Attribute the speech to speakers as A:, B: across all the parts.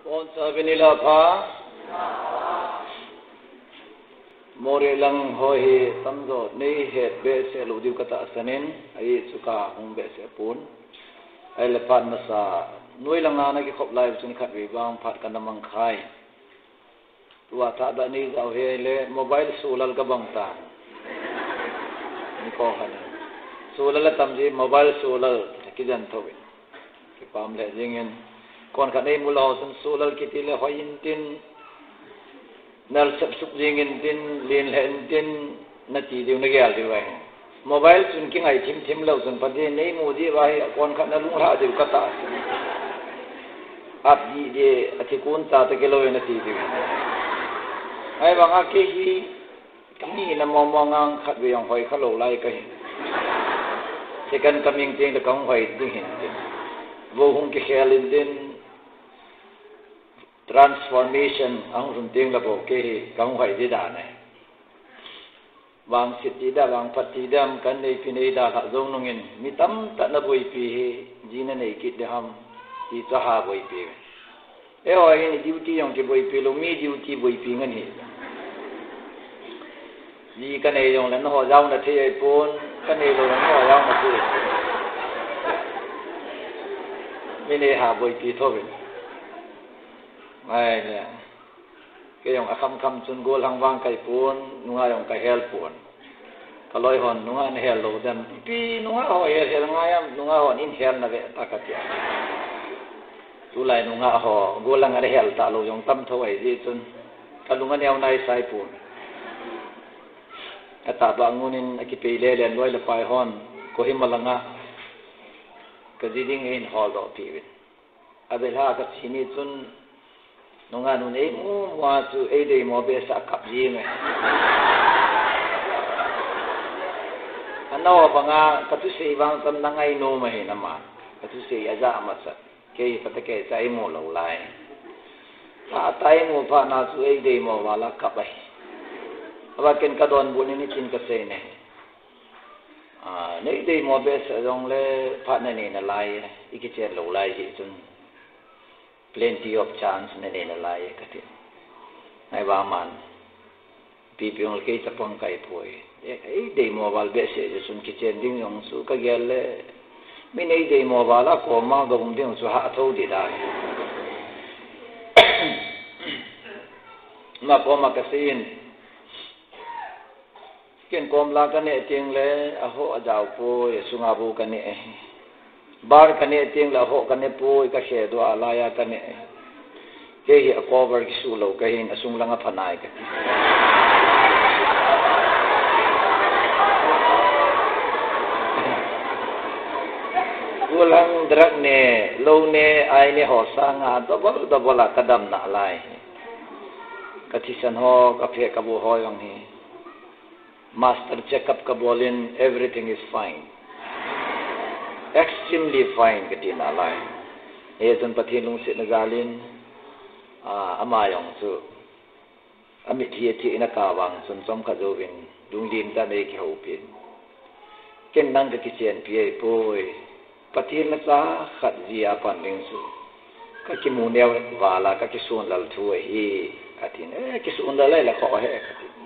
A: on sabi nila pa morelang hohi tamdo nei het be se ludiu kata asanin ai suka hung be se pun ai lepat masa noi langa na ki khop lai chun khat wi bang phat kan namang khai tua ta da ni zau he le mobile sulal ka bang ta ni ko hana sulal tamji mobile sulal ki jan thobe ki pam le jingen kon khat nei mulo sun sulal ki ti le hoyin tin nal sab suk jingin tin lin len tin na ti diu na gyal diu mobile sun ki ngai thim thim lo sun pa de nei mu di vai kon khat na lung ra diu ka ta ap di de ati kun ta ta kilo na ti diu ai bang a ke hi ni na mo mo ngang khat we yang hoi khalo lai ka hi second coming thing the kong hoi ding hin wo hung ki khelin din transformation ang runting la bo ke kang hoi di da nai wang siti da wang pati dam kan nei pinei da kha zong nongin mitam ta na boi pi he jina nei kit de ham ti cha ha boi pi e ho hin duty yong ke boi pi lo mi duty boi pi ngan hi ni kan nei yong lan ho jaw na the ai pon kan nei lo lan ho jaw na the mi nei ha boi pi tho bin ai nè cái dòng khăm khăm chun gol hang wang kai pun nunga dòng kai hel pun kaloi hon nunga ne hel lo dan pi nunga ho hel ngayam nunga hon in hel na ve takatia tu lai nunga ho gol lang are hel ta lo yong tam thoi ji chun kalunga neu nai sai pun ata bangunin akipe le len loi la pai hon ko himalanga ka ding in hol do pi wit abelha ka chini chun nunga nun ei mu wa chu ei dei mo be sa kap ji me anaw banga katu sei bang tam nangai no ma he nama katu sei aja amasa ke patake sai mo lo lai ta tai mo pha na chu ei dei mo wala kap ai aba ken ka don bu ni chin ka sei ne nei dei mo be sa jong le pha na ni na lai ikiche lo lai ji chun plenty of chance na nila lai kati ai ba man pipiong ke tapang kai poi ei dei mobile be se sun kitchen ding yong su ka gelle min ei dei mobile ko ma ga bum ding su ha tho di da ma ko ma ka sin ken kom la ka ne ting le a ho a jaw po ye sunga bu ka ne bar kane ting la ho kane poi ka she do ala ya kane ke hi a cover ki su lo ka hin asung langa phanai ka ulang drak ne lo ne ai ne ho sanga do bola kadam na lai ka thisan ho ka phe ka bu ho yang hi master check up ka bolin everything is fine extremely fine katina lai e jan pathin lung se na galin ama yong chu ami thi na ka wang sun som ka jovin dung lim ta nei ki ho pin ken nang ka kichen pi poi pathin na cha khat zia pan ding su ka ki mu ne wala ka ki sun lal thu hi katin ki sun la lai la kho he katin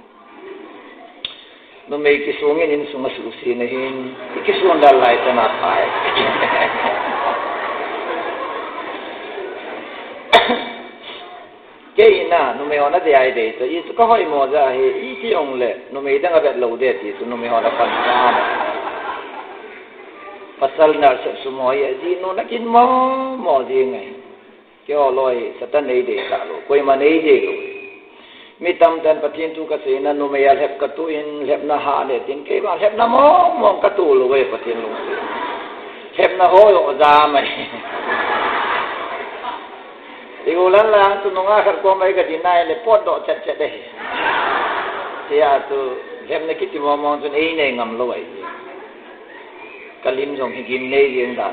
A: no may kisungin in sunga susinahin ikisuan dalay ta na pai kay na no may ona de ay de so isu ka hoy mo ja he isi ong le no may dang abet lo de ti so no may ona pan pasal na sa sumoy di no nakin mo di ngai kyo loy satan nei de sa lo koi man nei de lo mitam dan patin tu ka se na no me ya hep ka tu in hep na ha le tin ke ba hep na mo ka tu lo we patin lo se hep na ho yo za mai igulan la tu no nga khar ko mai ka dinai le pot do chat chat de sia tu hep na kiti mo tun ei nei ngam lo ai kalim jong higim nei yeng da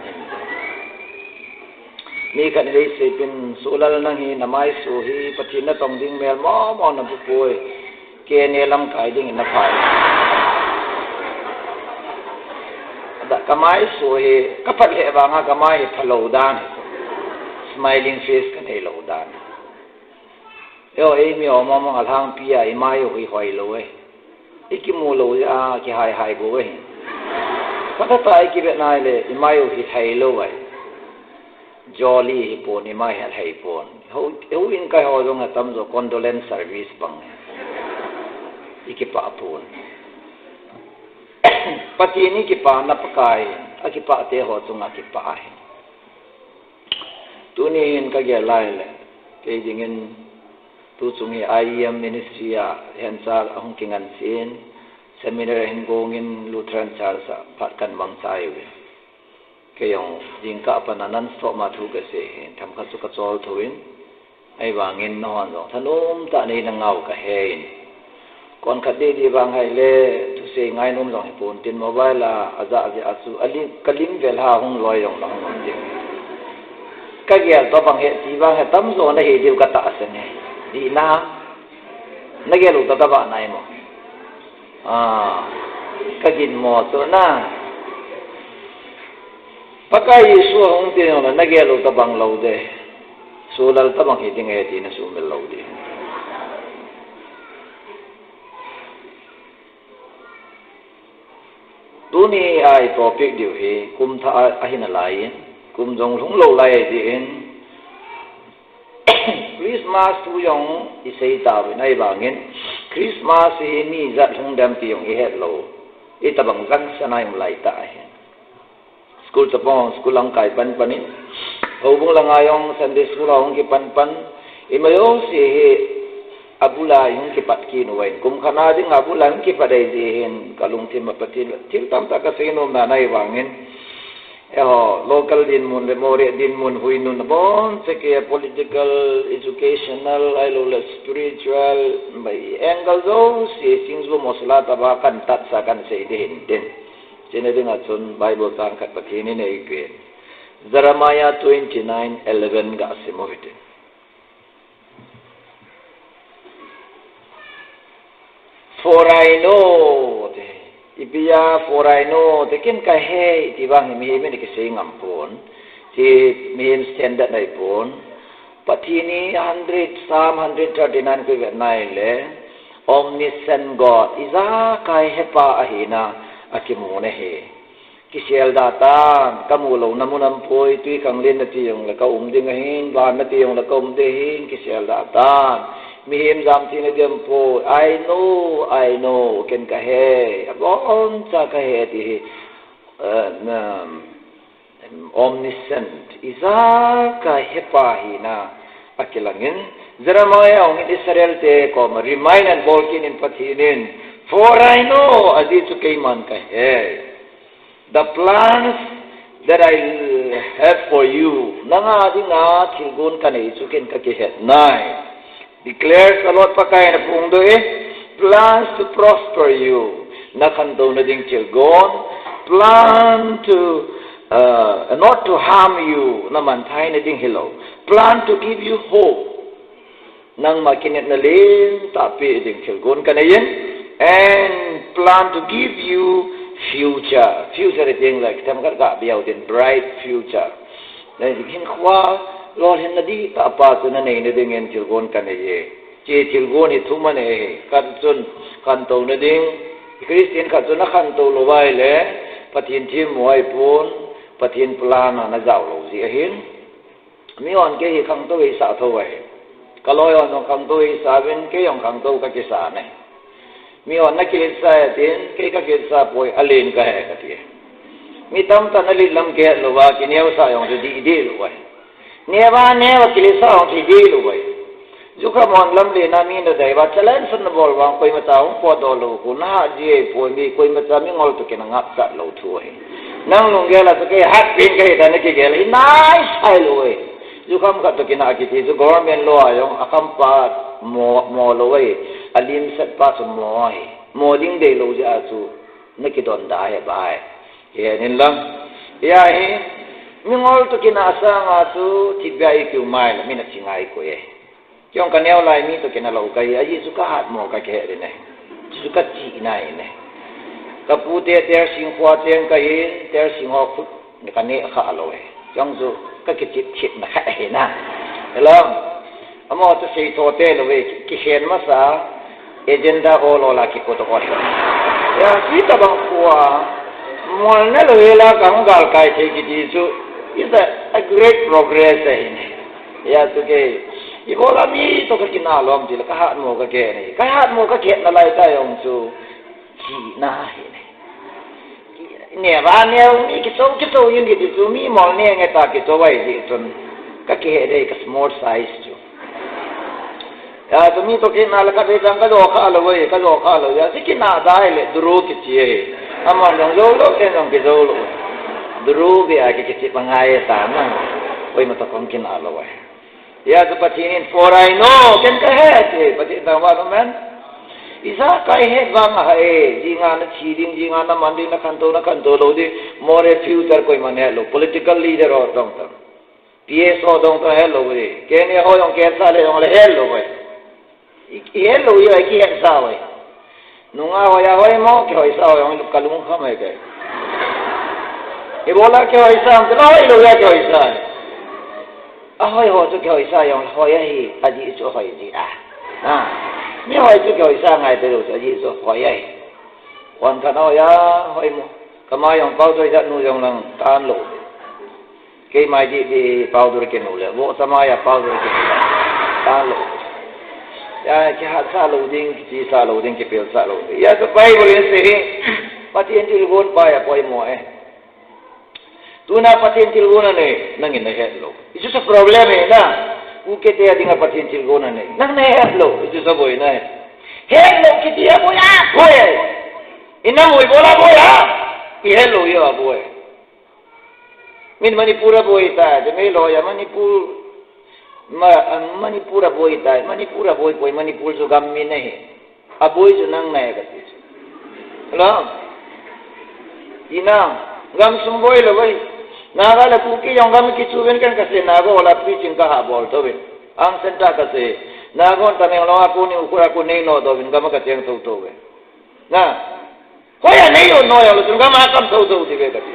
A: ni kan dei se pin sulal nang hi namai su hi patin na tong ding mel mo na bu poi ke ne lam kai ding na phai da kamai su hi ka phat he ba nga kamai phalo dan smiling face kan hei lo dan yo mi oma mong alang pia imai ho hoi lo ikimu lo a ki hai go Patata iki bet nai le imai hi thai lo wai jolly hi pon imai ha thai pon ho in kai ho jong atam jo condolence service bang iki pa pon pati ni ki pa na pakai aki pa te ho chung aki pa ai tu ni in ka ge lai le ke jingin tu chung hi IEM ministry a hen sal ahung kingan sin seminar hingongin Lutheran Church pat kan bang sai we kayong jingka pananan so ma thu ka se tham kha su ka chol thuin ai wangin no no thanom ta nei na ngau ka hein kon khat di bang hai le tu se ngai nom long pon tin mobile la aza asu ali kalim vel ha hung loi yong long long jing ka ge to bang he ti bang he tam zo na he diu ka ta se ne di na ge lu ta ba nai mo kagin mo to na pakai Yesu hong tin na nagelo tabang laude sulal tabang hiting eti na sumel laude tuni ai topic diu he kum tha ahin lai kum jong thung lo lai di in Christmas tu yong isei ta we nai bangin Christmas hi ni zat hung dam ti yong he lo ita bang gan sanai lai ta he school tapong school ang kai pan panin hobung lang ayong Sunday school ang ki pan pan imayo si he abula yung ki patki no wain kum khana ding abula yung ki padai din kalung tim patil til tam ta ka sino na nai bangin local din mun memori din mun huinun bon seke political educational ailola spiritual by angle zo si singzo mosla taba kan tat sa kan se din sine ding atun bible kan kat pathini nei ke Jeremiah 29:11 ga simovite for I know Ibia for I know tekin ka he tibang mi me ke sing ampon ti mi standard nai pon patini 100 Psalm 139 ke nai le omniscient God iza kai hepa ahina akimune he kisiel data kamulo namunam poi tui kanglen na ti yong la ka ding hin ban na ti yong la ka de hin kisiel data mihim jam tin dem po I know ken ka he abon cha ka he ti omniscient iza ka hepa hina akilangin Jeremiah ong Israel te ko remind and bolkin in pathinin for I know adi to kaiman ka he the plans that I have for you nanga dinga thilgun kanei chuken ka ke het nai declares the Lord pakai na pungdo plans to prosper you nakanto na ding chilgon plan to not to harm you naman thai na ding hello plan to give you hope nang makinet na lim tapi ding chilgon kanayen and plan to give you future thing like tam ka biaw din bright future na dikin khwa Lord hin nadi ta pa tu na nei na ding en chilgon kanaye che chilgon i thuma ne kan chun kan to na ding Christian ka chun na kan to lo wai le pathin thim moi pon pathin plan na jaw lo ji hin mi on ke hi khang to i sa tho wai kaloy on khang to i sa ben ke yong khang to ka ki sa ne mi on na ke sa tin ke ka ke sa poi alen ka he ka ti mi tam ta na li lam ke lo wa ki ne sa yong di di lo wai neva kilisa on ti di lo wai juka mon lam le na mi no dai ba chalan sun bol wang koi ma taung po do lo ku na ji po mi koi ma ta mi ngol to ke na ngap sa lo thu he nang long ge la to ke hat pin ke da ne ke ge le nice ai lo wai juka ma ka to ke na ki ti ju government lo ayong akam pa mo lo wai alim sat pa so mo ding de lo ja su ne ki don da he bai ye nin lam ya he mingol to kinasa nga tu tibai ku mai la mina chingai ko ye kyong kanel lai mi to kinalo kai ayi su ka hat mo ka ke re ne su ka chi nai ne ka pu te ter sing khwa teng ka yin ter sing ho khut ne ka ne kha lo he kyong su ก็กิจิตฉิดนะเห็นนะแล้วอมอจะสีโทเตลเวกิเห็นมาซาเอเจนดาโอโลลากิโกโตโอชยาสีตะบังคัวมันนั่นเลยละกังกาลไกเทกิจิสุ is a great progress เห็นยาสุเกอีโบรามีตัวกินอาลอมจิลกะหัดโมกะเกนี่กะหัดโมกะเกนั่นไรได้องซูจีน่าเห็นเนี่ยบ้านเนี่ยมีกิโตยังกิโตมีมอลเนี่ยไงตากิโตไว้ดิจนกะเกได้ก็ small size จูยาตัวมีตัวกินอาลกะเบจังกะโลข้าลเว้ยกะโลข้าลยาสิกินอาได้เลยดรูกิจิอามันลงโลโลเอ็นลงกิโซโลดรูเบียกิจิปังไงตานั่งไว้มาตะกงกินอาลเว้ยya tu patinin for I know ken ka he patin tawa no man isa kai he bang hai jinga na chiding jinga na mandi na kanto lo di more future koi man he lo political leader ho dong ta ps ho dong ta he lo we ken ye ho yong ken sa le yong le he lo we he lo yo ki he sa we nunga ho ya ho mo ki ho sa yong kalung kham he ke e bola ki ho sa am ta ho lo ya ki ho sa ahoy ho tu koi sa yong hoi ai aji so hoi ji mi hoi tu koi sa ngai te lo aji so hoi ai wan ka no ya hoi mo kama yong pau tu ja nu yong lang tan lo ke mai ji di pau tu ke nu le wo sama ya pau tu ke tan lo ya ki ha sa lo ding ki sa lo ding ki pel sa lo ya so pai bo le se patien ti gon pa ya poi mo tuna patien ti gon ne nangin na he lo itu se problem na uke te adinga patien til gona ne nang ne hello itu se boy na hello kiti ya boy ina boy bola boy ki hello yo boy min manipura boy ta de me lo ya manipura boy ta manipura boy manipur so gam mi nahi a boy jo nang na ka ti hello ina gam sum boy lo boy naga la kuki yang kami kicuben kan kasi naga wala preaching ka habol to bin ang senta kasi naga ta meng lo aku ni ukura aku nei no do bin kama ka tiang to bin na hoya nei no yo lo tunga ma kam to di be ka ti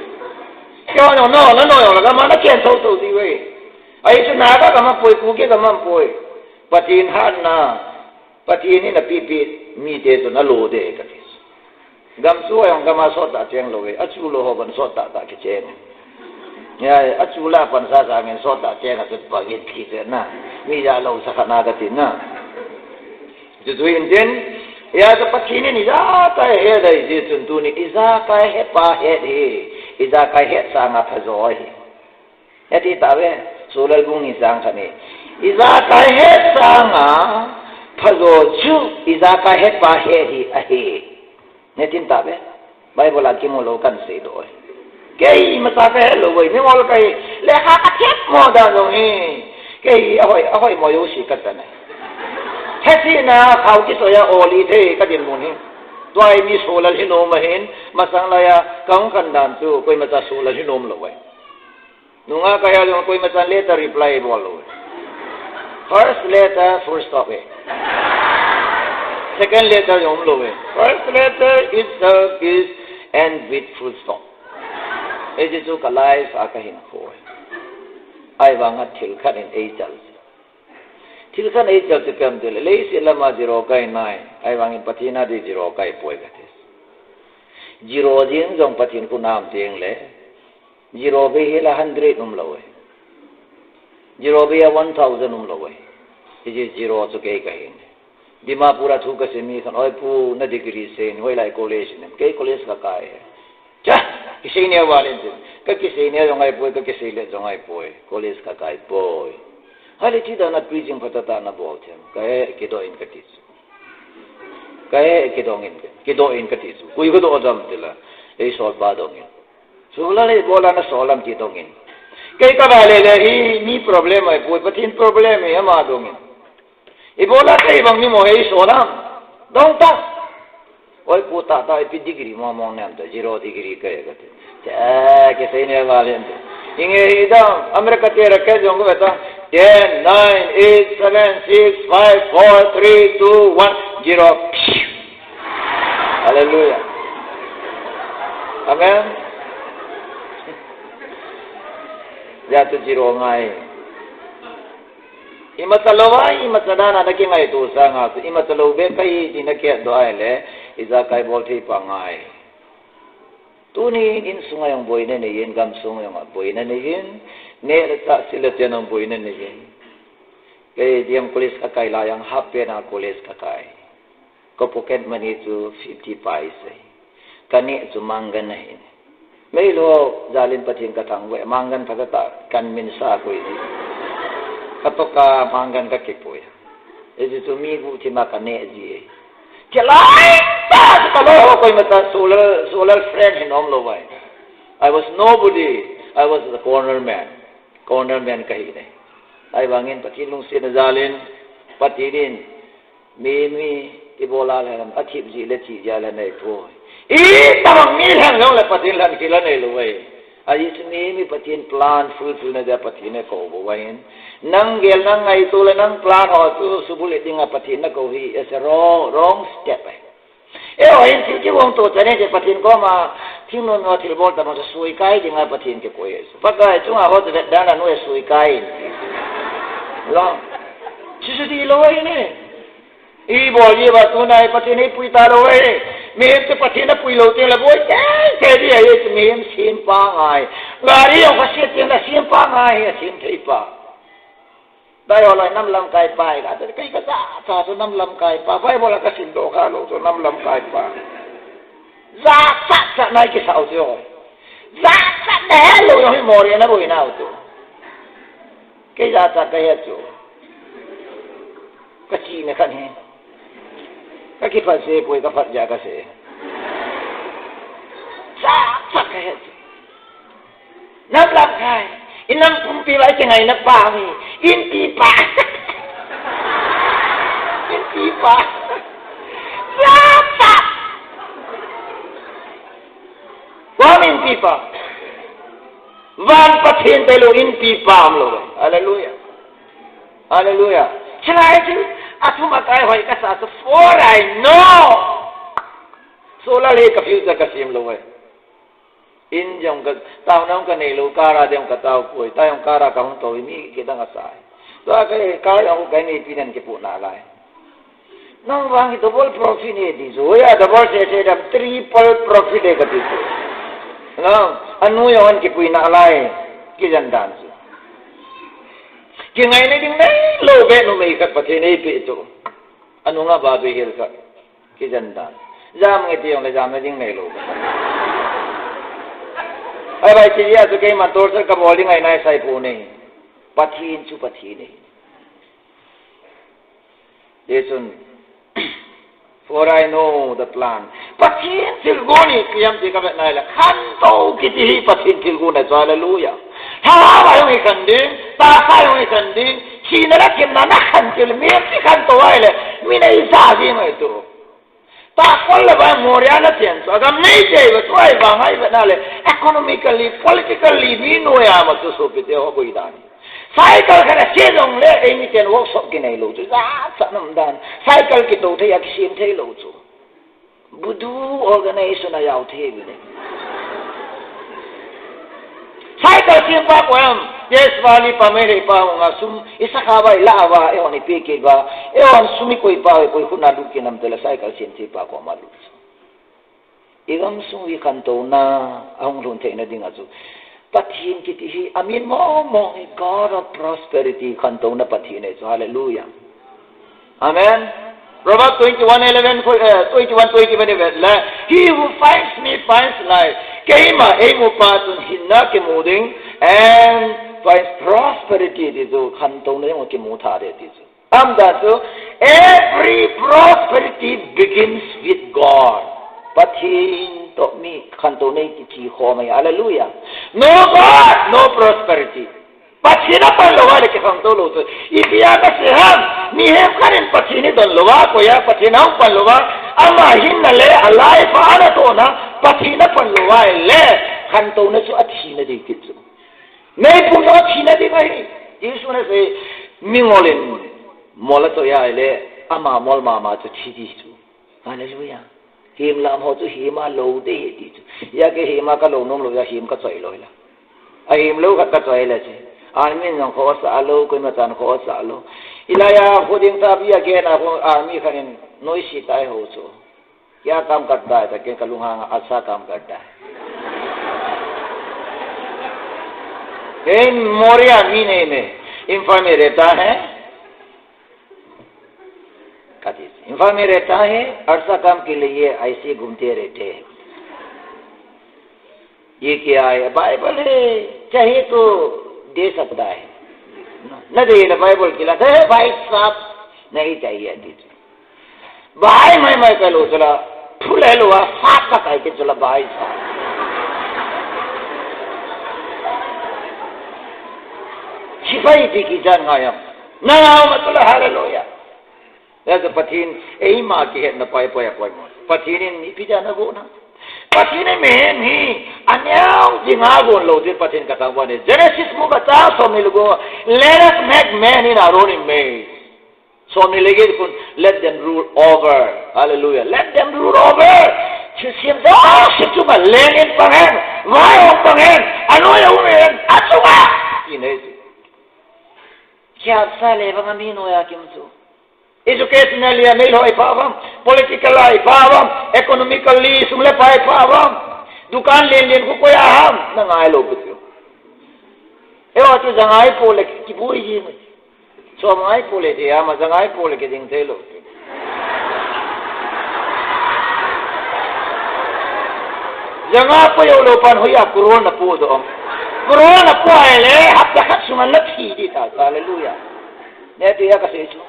A: yo no yo la kama na ken to di we ai su naga kama poi kuki kama poi patin han na patin ni na pipi mi te to na lo de ka ti gam su yang kama so ta tiang lo we achu lo ho ban so ta ki chen ya acula pansa sa ngin so ta che na tut pagit ki se na mi ya lo sa kana ga tin na ju in den ya to pakini ni za ka he dai ji tun tu ni iza ka he pa he de iza ka he sa nga pha zo hi ya ti ta we so lal bung ni sang kha ni iza ka he sa nga pha zo chu iza ka he pa he hi a he ne tin ta we bible a ki mo lo kan se do kei mata ka lo wei ni mol kai le ha ka thep mo da lo he kei ahoi mo yo si ka ta nai hesi na khau ki so ya oli the ka din mun hi twai mi so la hi no ma hin masang la ya kaung kan dan tu koi mata so la hi nom lo wei nunga ka ya lo koi mata letter reply bol lo first letter full stop he second letter yom lo wei first letter is end with full stop eje jo kalai sa ka hin khoi ai wanga thil khan in ei chal thil khan ei chal te kam de le se lama zero kai nai ai wangin pathina de zero kai poi ka te zero jing jong pathin ku nam teng le zero be hela 100 num lo we zero be 1000 num lo we eje zero so ke ka hin dimapura thu ka se mi khan oi pu na degree se hoi lai college ne ke college ka kai cha kisai ne walen ka kisai ne jongai poi ka kisai le jongai poi college ka kai poi hale chi da na preaching patata na bo them ka ke do in katis ka ke do in katis kui ko do jam tila ei sol ba dong in so la le bola na solam ti dong in kai ka ba le hi mi problem ai poi patin problem ai ma dong in e bola kai bang mi mo ei solam dong ta oi puta ta e degree mo nem to 0 degree ka ga te ke sai ne wale ente inge ida america te ra ke jong beta 10 9 8 7 6 5 4 3 2 1 0 hallelujah amen ya tu jiro ngai imatalowa imatadana na ki ngai tu sa nga su imatalo be kai di na ke do ai le iza kai bol thi pa ngai tu ni in sungai yang boy ne yen gam sung yang boy ne yen ne ta silat yang boy ne yen ke diam polis ka kai la yang hape na polis ka kai ko pocket money tu 50 paise kani tu manggan na hin mai lo jalin patin ka tang we manggan phagata kan min sa ko ni katoka manggan ka kipoy ezi tu mi bu ti ma kane ji kelai ta kalo ko mata solar friend hin om lo wai I was nobody I was the corner man kahi ne ai bangin patin lung sin jalin patirin mi ibola lam athip ji le chi ja la nei pho tamang mi lang lo la patin lan ki la nei lo wai ai sini mi patin plan full na da patin ko bo wain nang gel nang ai tu le nang plan ho tu subule dinga patin na ko hi is a wrong step wain ti wong to tane je patin ko ma thingnon no thil bol ta ma sui kai dinga patin ke ko yes pakai chunga ho de dana no sui kai lo chi di lo wai ne ibo ye ba tu nai patin ni pui ta lo wai me te patin na pui lo te la boy ke di ai me sim pa ngai ngari yo ka se te na sim pa ngai sim thei pa dai olai nam lam kai pai ka te kai ka sa so nam lam kai pa bai bola ka sim do ka lo so nam lam kai pa za sa nai ki sa o jo za sa de lo yo mo ri na boi na o to ke za sa ka ya jo ka chi ne ka ni ka ki fa se poi ka fa ja ka se sa ka ya nam lam kai inang kumpi ba ke ngai na pa mi in pi pa sa wa min pi pa van pathin te lo in pi pa am lo hallelujah chalai ji atuma kai hoi ka sa so for I know sola le ka future ka sim lo wai in jong ka tao nong ka nei lo kara dem ka tao koi ta yong kara ka hong to mi ke dang asai to ka yong ka nei pinan ke pu na lai nong wang double profit ne di zo ya double se dam triple profit e ka ti no anu yon ke pu na lai ke jan dan su ke ngai ne ding nei lo be no me ka pathe nei pe to anu nga ba be hel ka ke jan dan jam nge ti yong le jam ne ding nei lo ai bai chi ya su ke ma tor sa ka bowling ai nai sai pu nei pathin chu pathi nei yesun for I know the plan pathin til goni kiyam ti ka bet nai la khan to ki ti pathin til gona hallelujah ha ba yong kan din ta sa yong kan din chi na la kim na khan til mi ti khan to ai le mi nei sa ji mai to ta kol ba moria na tian so ga mai je ba so ai ba ngai ba na le economically politically mi no ya ma so so pe te ho boi dan cycle kana che dong le ai mi ten workshop ki nei lo chu za sa nam dan cycle ki to the ya ki sim the lo chu budu organization na yau the bi ne cycle sim pa ko am yes wali pa mere pa nga sum isa ka ba la ba e oni pe ke ba e on sumi koi pa koi khuna du ke nam tela cycle sim thi pa ko ma lu igam sum wi kan to na ang run the na ding azu pathin ki ti amin mo God of prosperity kan to na pathin e so hallelujah amen Proverbs 21:11 21:20 he who finds me finds life keima emu patun hinna ke muding and finds prosperity dizo khanto ne mo ke mu tha de dizo am da so every prosperity begins with God pathin to mi khanto ne ki thi kho mai hallelujah no God no prosperity pathina pa lowa le ke khanto lo so ikia ka se ham ni he karen pathini don lowa ko ya pathina pa lowa ama hinna le alai pa ana to na pathina pa lowa le khanto na so athina de ki nei pu no athina de ngai yesu na se mingolen mola to ya le ama mol ma to thi di su hallelujah him lam ho to hima lo de di ya ke hima ka lo nom lo ya him ka choi lo la ai im lo ka choi la chi army nong kho sa lo ko ma chan kho sa lo ilaya hoding ta bi again ako army khanin noi si tai ho so क्या काम करता है तो कलूंगा अच्छा काम करता है मोरे आदमी नहीं में इम्फा में रहता है इम्फा में रहता है अच्छा काम के लिए ऐसे घूमते रहते हैं ये क्या है बाइबल है चाहिए तो दे सकता है न दे ना बाइबल खिलाता है भाई साहब नहीं चाहिए दीजिए भाई मैं कह लो चला फूल है लो साफ का कह के चला भाई साहब सिपाही थी की जान आया ना मतलब हालेलुया ऐसे पठीन यही माँ की है न पाए पाया कोई पठीन नहीं पिजा न वो ना पठीन में नहीं अन्याम जिंगा वो लोग पठीन का तावा ने जेनेसिस मुका चार मिल गो let us make man in our own image so मिलेगी कुन let them rule over hallelujah let them rule over SIM से सिचु का लेनिन पंगेन वायो पंगेन अनुया उमेन अचुमा ini क्या साले बंगामी नोया किमसु educationally amil hoy pavam politically pavam economically sumle pai pavam dukan len ko koya ham nangai lo bityo e wa tu jangai pole ki bui ji so mai pole de ama jangai pole ke ding thelo janga ko yo lo pan hoya corona po do corona po ele hapta khatsunga lathi di ta hallelujah ne te ya ka se chu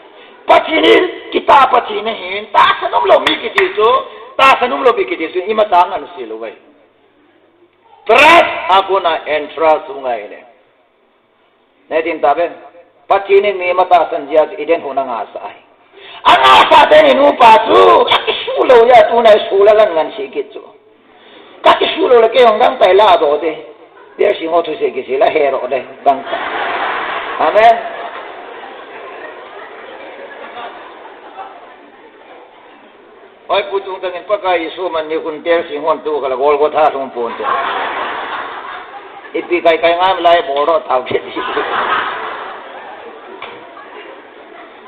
A: pachini kita pachini hin ta sanum lo mi ki ti chu ta sanum lo bi ki ti chu imata ngan si lo bai trust akuna entrust ungai ne ne tin ta ben pachini ni mata sanjia iden hona nga sai anga sa de nu pa chu su lo ya tu na su la ngan si ki chu ka ki su lo ke ong dang pai la do de de si ho tu se ki si la he ro de bang amen oi putung tangin pakai isu man ni kun ter sing hon tu kala gol go tha thong pon te ipi kai kai ngam lai boro thau ke di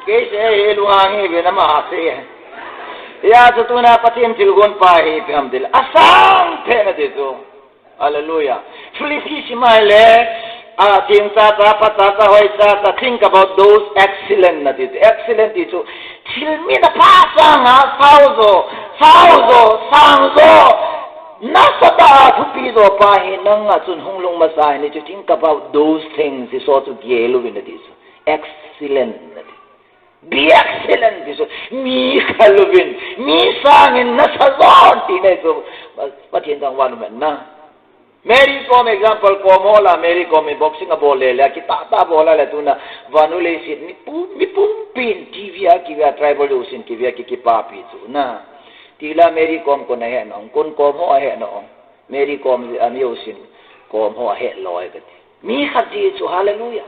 A: ke se elu hangi be na ma se ya tu na patim til gon pa hi pam dil asang the na de tu hallelujah felicity le ting ta pata ta hoi ta think about those excellent na de excellent is tilmi na pa sang sauzo sangzo nasata thupi do pa hi nang chun hunglung ma sai ni to think about those things is also gelu in this excellent be excellent is mi khalubin mi sang in nasazon ti ne so patien dang wan men na Mary Kom example komola Mary Kom boxing a ball le ki ta bola le tuna vanule sit mi pum pin tvia ki via tribal usin ki via ki papi tu na tila Mary Kom ko na he no kon ko ho he no Mary Kom ami usin ko ho he loi ka mi khati chu hallelujah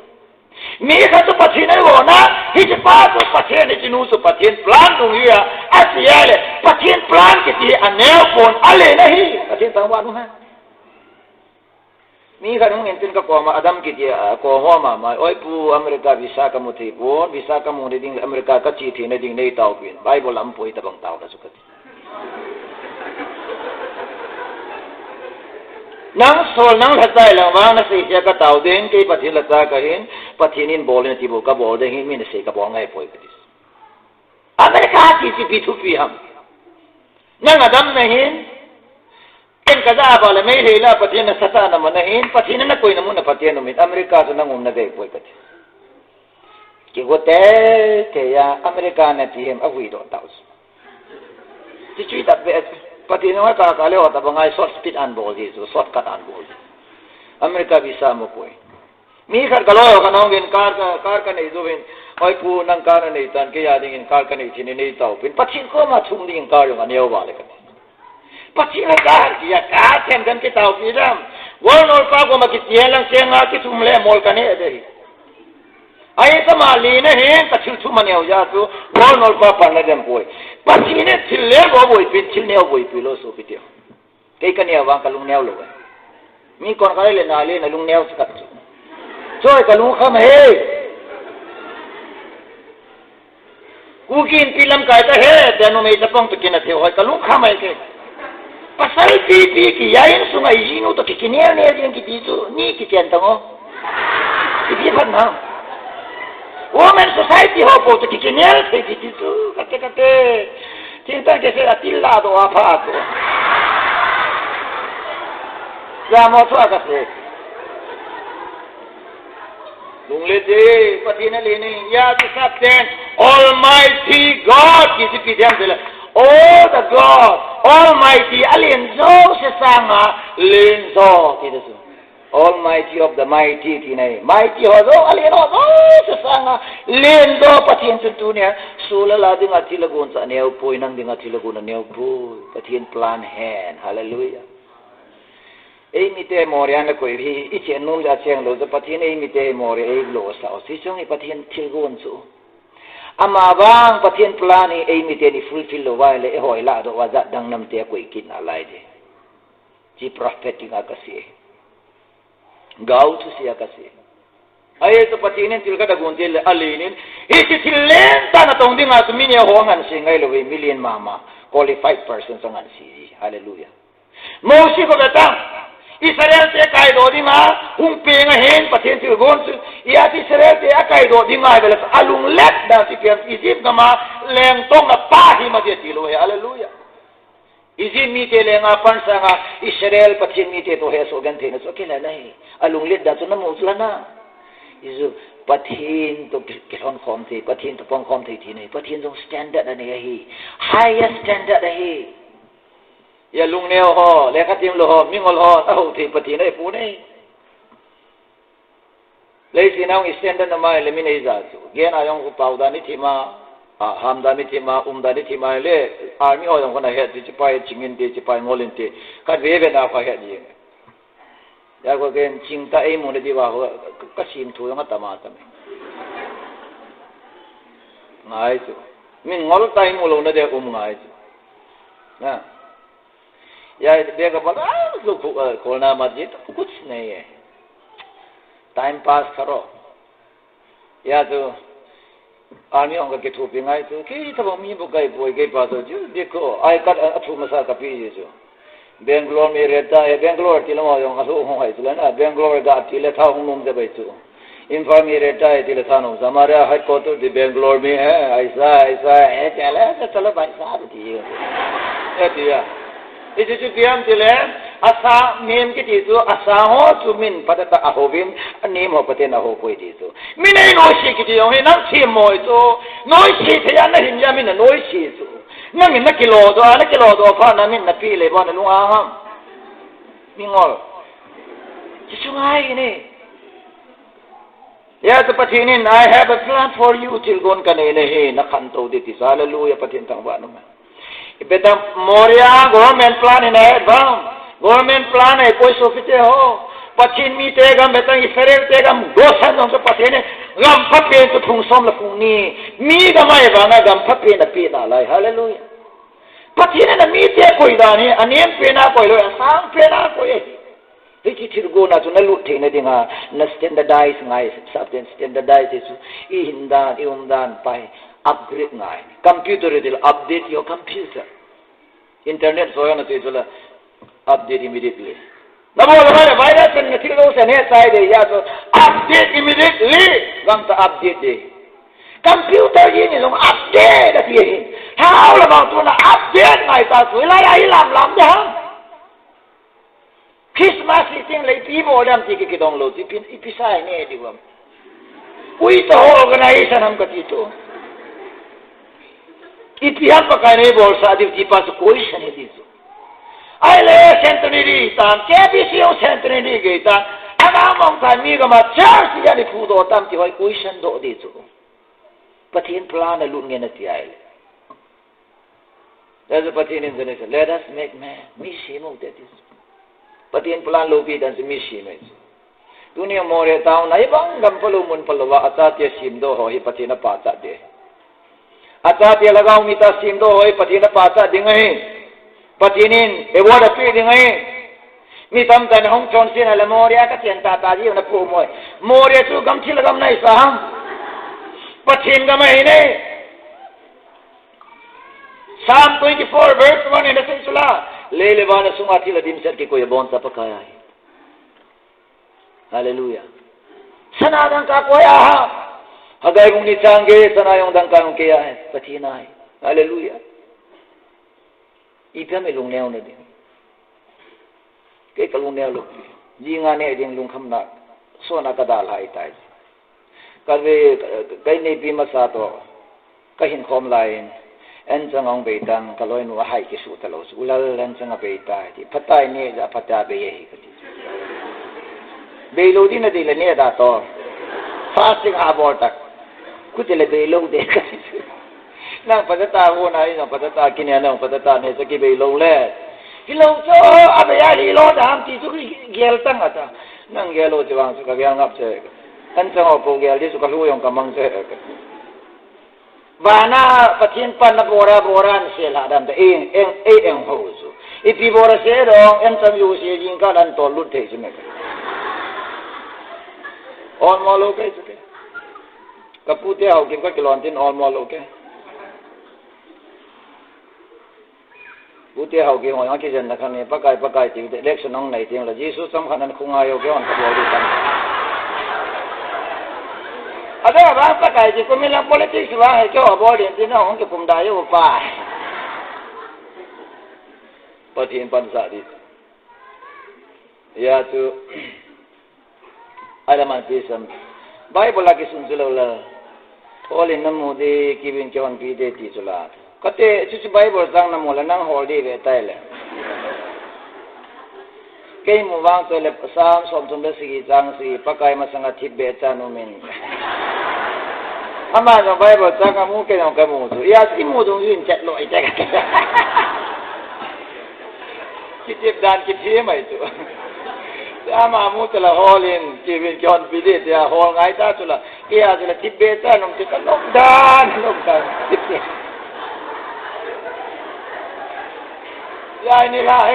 A: mi khatu pathine wo na hi pa tu pathine jinu su pathin plan tu ya asiale pathin plan ki ti anel pon ale nahi pathin tangwa nu ha mi kanung entin ka koma adam ki dia ko homa ma oi pu america visa ka mu thei pon visa ka mu ding america ka chi thi ne ding nei taw pin bible am poi ta bang taw da sukat nang sol nang hatai la ma na sei ya ka taw den ke pathin la ta ka hin pathinin bol ne ti bo ka bol de hin mi ne sei ka bo ngai poi ka dis america ki ti pi thu pi ham nang adam ne hin ken kaza bala mai hela pathian sata na manahin pathian na koi namun na pathian no mit america so nang umna dei poi kati ki gote te ya america na tiem avui do taus ti chui ta be pathian wa ka ka le wa ta bangai short speed an bol ji so short cut an bol america visa mo koi mi khar galo ka nong gen kar ka nei zo ben oi pu nang kar nei tan ke ya ding in kar ka nei chin nei taw pin pathin ko ma thum ding kar yo ma neo ba le ka pachina kar dia ka chen kan ki taw piram won ol pa ko ma ki tielang senga ki tumle mol kane de ai ta ma li ne he ta chil thu mane ya tu won ol pa pa na dem poi pachine thille go boi pin chil ne boi pilo so pitio ke kan ya wa kalung ne lo มีก่อนก็ได้เลยนาเลยนะลุงแนวสกัดช่วยกับลุงข้ามเฮ้กูกินปีลำไก่แต่เฮ้แต่โนไม่จะป้องตัวกินอะไรเฮ้ยกับลุงข้ามเฮ้pasal pipi kiyain sungai jinu to kikinian ne yang kitu ni kitan tango kipi panna women society ho po to kikinian te kitu kate cinta ke se atilla do apa to ya mo to akase lung le je patina le ni ya to captain almighty god kisi pidam dela oh the god almighty alinzo sesanga linzo gitu almighty of the mighty tinai mighty hozo alino sesanga linzo patien tuntunia sulala dinga tilagun sa neu poi nang dinga tilagun neu poi patien plan hand hallelujah ei mite morian ko hi iche num ja cheng lo patien ei mite mori ei lo sa si chong i patien tilgun su ama bang patien plani ei mi te ni fulfill lo wai le hoi la do waza dang nam te ko ikin alai de ji prophetic akasi gau tu sia akasi ai to patien til ka da gon tel alinin e ti tilen ta na tong dinga tu min ye ho ngan singai lo we million mama qualified person sangan si hallelujah mo si ko beta Israel te kai do di ma hung pe nga hen patien til gon su ya ti Israel te kai do di ma bela alung let da ti kem Egypt gama leng tong na pa hi ma ti lo he hallelujah Egypt mi te lenga pan sa nga Israel patien mi te to he so gan the na so kela nai alung let da to na mo sla na isu patien to kilon khom te patien to pong khom te ti nei patien jong standard na ne hi highest standard na hi ya lung neo ho le ka tim lo ho mingol ho au thi pati nei pu nei le sinang standard na mai le minei za su gen a yong ku pau da ni thima ham da ni thima da ni thima le army ho yong kana he ti pai chingin te chi pai ngolin te ka ve ve na pha he ni ya ko gen ching ta ei mo ne di wa ho ka sim thu yong ta ma ta me ngai su min ngol tai mo lo na de ngai su na या देखा बोला खोलना मस्जिद कुछ नहीं है time pass करो या तो आर्मी होंगे कि थोपी गाय तो कि तब मी बुकाई बोई के पास हो जो देखो आई कट अथु मसा का पी जो बेंगलोर में रहता है बेंगलोर तिलो होंगे असो होंगे तो ना बेंगलोर का तिले था होंगे से बैठो इन्फॉर्म में रहता है तिले था नो हमारे हेड क्वार्टर दी बेंगलोर में है ऐसा ऐसा है चलो भाई साहब ठीक है दिया itu diam tile asa mem ki tisu asa ho sumin pada ta ahovin nim ho paten ho koi tisu minai no shi ki dio he nang chi mo itu no shi te ya na him ya min no shi su nang min na kilo do fa na min na pi le bon lu a ham mingol chi sungai ni ya to patinin I have a plan for you till gon kan ne he na khan to de ti hallelujah patin tang ba no Beta Moria government plan in ahead bang government plan hai koi sofite ho pachin mi te gam beta Israel te gam gosan dong so patene gam phape to thung som la phung ni mi ga mai banga gam phape na pe na lai hallelujah patine na mi te koi da ni anem pe na koi lo sang pe na koi hi chi thir go na tu na lu the na dinga na standardize ngai substance standardize isu I hindan I umdan pai upgrade ngai computer will update your computer internet so yana te jula update immediately na bola mare virus ne thilo se ne sai de ya so update immediately gam ta update de computer yi ni long update da ti how la ba tu na update ngai ta su la ya lam ja Christmas thing lai pi mo dam ti ki dong lo ti pin ipisai ne di wam ui to organization ham ka ti to इतिहास पकाने बोल सादी जी पास कोई शनि दीसो आइले सेंटनरी ताम के BCO centenary गई ता अनामों का मीगमा चार्ज यानी फूदो ताम की कोई क्वेश्चन दो दीसो पतिन प्लान लुंगे न ती आइले जैसे पतिन इंजनेशन let us make man मिशी मो दे दीसो पतिन प्लान लोबी दन से मिशी में दुनिया मोरे ताऊ नहीं बंग गम पलु मुन पलवा अचात्य सिमदो हो ही पतिन पाचा दे Acha dia lagau mita simdo oi patina pacha dingai patinin ewada pi dingai มีตำแต่ห้องชนสินะละโมเรียก็เสียนตาอยู่นะผู้มวยโมเรียสู้กำชิลกำในสามปะทินก็ไม่เนี่ยPsalm 24 verse 1 in the Sula Lelevana sumati la dimsat ke koy bon sa pakaya hai Hallelujah Sanadang ka koya ha Hagay kung ni change sanayong dangkang kaya hai patina hai Hallelujah Ipya me lung neo na din Kay kalung neo luk Ji nga ne din lung khamna So na kadal hai tay Kalwe kay ne pima sa to Kahin khom lain en changong beitang kaloi nu hai ki su talo ulal len changa beitai ti phatai ne ja phata be ye ka ti beilo din na dile ne da to fasting abor tak ku tele beilo de ka nang patata ho na ino patata kinya nang patata ne sa ki beilo le ki lo cho abaya li lo dam ti su ki gel tang ata nang gelo jawang su ka gyang ngap che en chango ko gel di su ka lu yong kamang che Bana patin pan na bora sila dan te eng hosu. Ipi bora se dong en tam yu se jing ka dan to lut te sime. On mo lo ke se. Kapute hau kim ka kilon tin on mo lo ke. Pute hau ki ho yang ki jen na kan ne pakai ti de election nong nai ting la Jesu sam khan an khunga yo ke on ka bo tan. Ada ba pakai ji ko milang politik wa hai cho bo din tin hong ke kum da yo pa. Patin pan sa di. Ya tu ada man pisam. Bible lagi sun jula. All in namu de kibin chon pi de ti jula. Kate chu Bible sang namu la nang hol de ve tai le. Kay mo wang to le sam som tum de sigi jang si pakai ma sanga thip be cha no min. Ama no Bible sang mu ke no ka mu tu. Ya si mu dong yun chat loi ta ka. Kitip dan kitip mai tu. Ama mu tela holin kibin jon bidit ya hol ngai ta tu la. Ia tu la thip be cha no ti ka lok dan. Ya ini lah.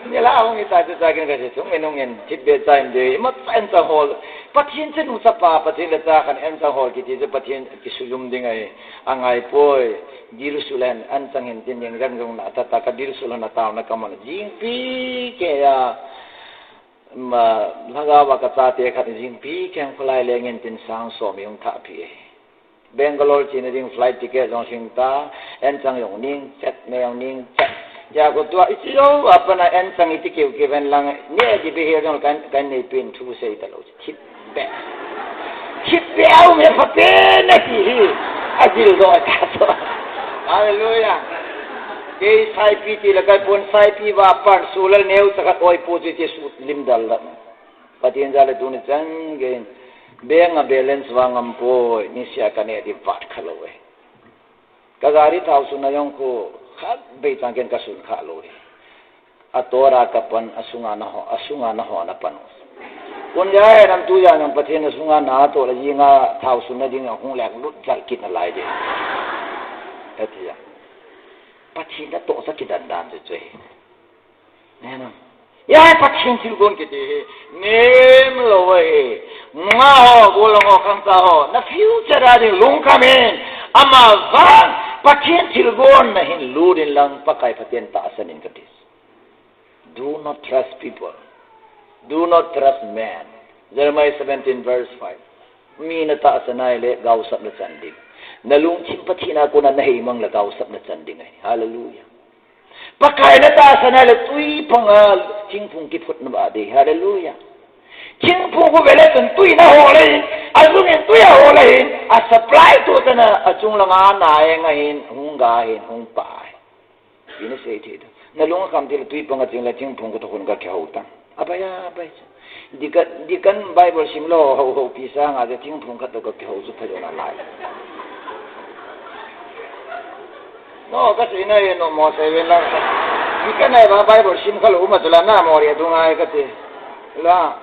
A: Nila akong itato sa akin kasi suminungin tibbe time day mat sa hall pathin sa nusa pa pathin sa kan en sa hall kiti sa pathin kisulum ding ay angay poy dirusulan an sangin tin yang ganggong na tata ka dirusulan na tao na kamon jingpi kaya lagawa ka tate ka jingpi kaya kulay lengin tin sang som yung tapi Bangalore china ding flight ticket jong singta en sang yung ning chat na yung ning chat Jago tua isiro apa na en sang itikiw given lang ni di behirong kan ni pin tu say talo chip au me paten na ti ajil do kaso hallelujah kay sai pi ti lagay pon sai pi wa pan sulal neu sakat oi positive sut limdal la patien jale tuni chang gen benga balance wangam po ni sia kane di pat khalowe kagari thau sunayong ko khat be tangken kasun kha lori atora kapan asunga na ho na pan kun ya ram tu ya nang pathen asunga na to la jinga thau sun na ding hung lek lut chal kit na lai de atia pathin da to sa kidan dan je ne na ya pathin sil gon ke de nem lo we nga ho bo lo ho kham sa ho na future a de long kamen ama van patien silgon na hin lurin lang pakai patien taasanin kadis. Do not trust people. Do not trust man. Jeremiah 17 verse 5. Mina taasanay le gausap na sanding. Nalung chimpatina ko na nahimang la gausap na sanding ay. Hallelujah. Pakai na taasanay le tuy pangal chingpung kiput na badi. Hallelujah. Chingpung ko beletun tuy na holayin. Azungin tuy holayin. A supply to na achung lang anay ngahin hunggahin hungpay. Ini say tito. Nalunga kam tila tuy pangating la chingpung ko to kun ka kihautan. Abaya. Di kan Bible simlo ho pisa nga de chingpung ka to ka kihausu pa yun alay. No, kasi inay no mo sa iwen lang. Di kan ay ba Bible simkalo umatula na mo riya dungay kasi. La.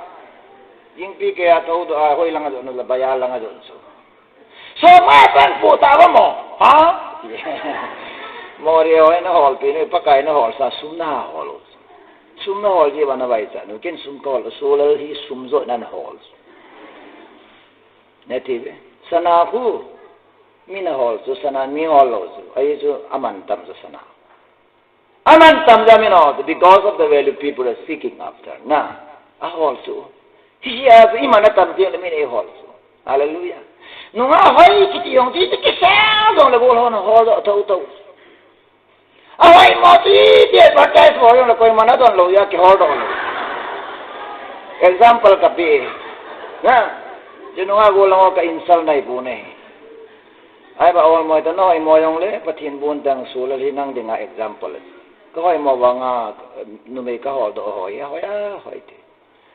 A: Yung pike ato do hoy lang adon la baya lang adon so mapan puta mo ha mori hoy na hol pino pakai na hol sa suna hol sum na hall je bana bai cha no ken sum call solar hi sum zo nan hall native sana khu mina hall so sana mi hall lo so ai so aman tam so sana aman tam ja mina hall because of the value people are seeking after na a hall so hi ya so imana tam je le mina hall so hallelujah no nga hoi kiti yong ti ki sa dong le bol hon hall do to awai mo ti de pakai so yong le koi mana don lo ya ki hall do example ka bi na jenua go lang ka insal nai bu ne ai ba awal mo ta no ai mo yong le pathin bun dang su le hinang dinga example ko ai mo wanga nu me ka hol do ho ya hoi ti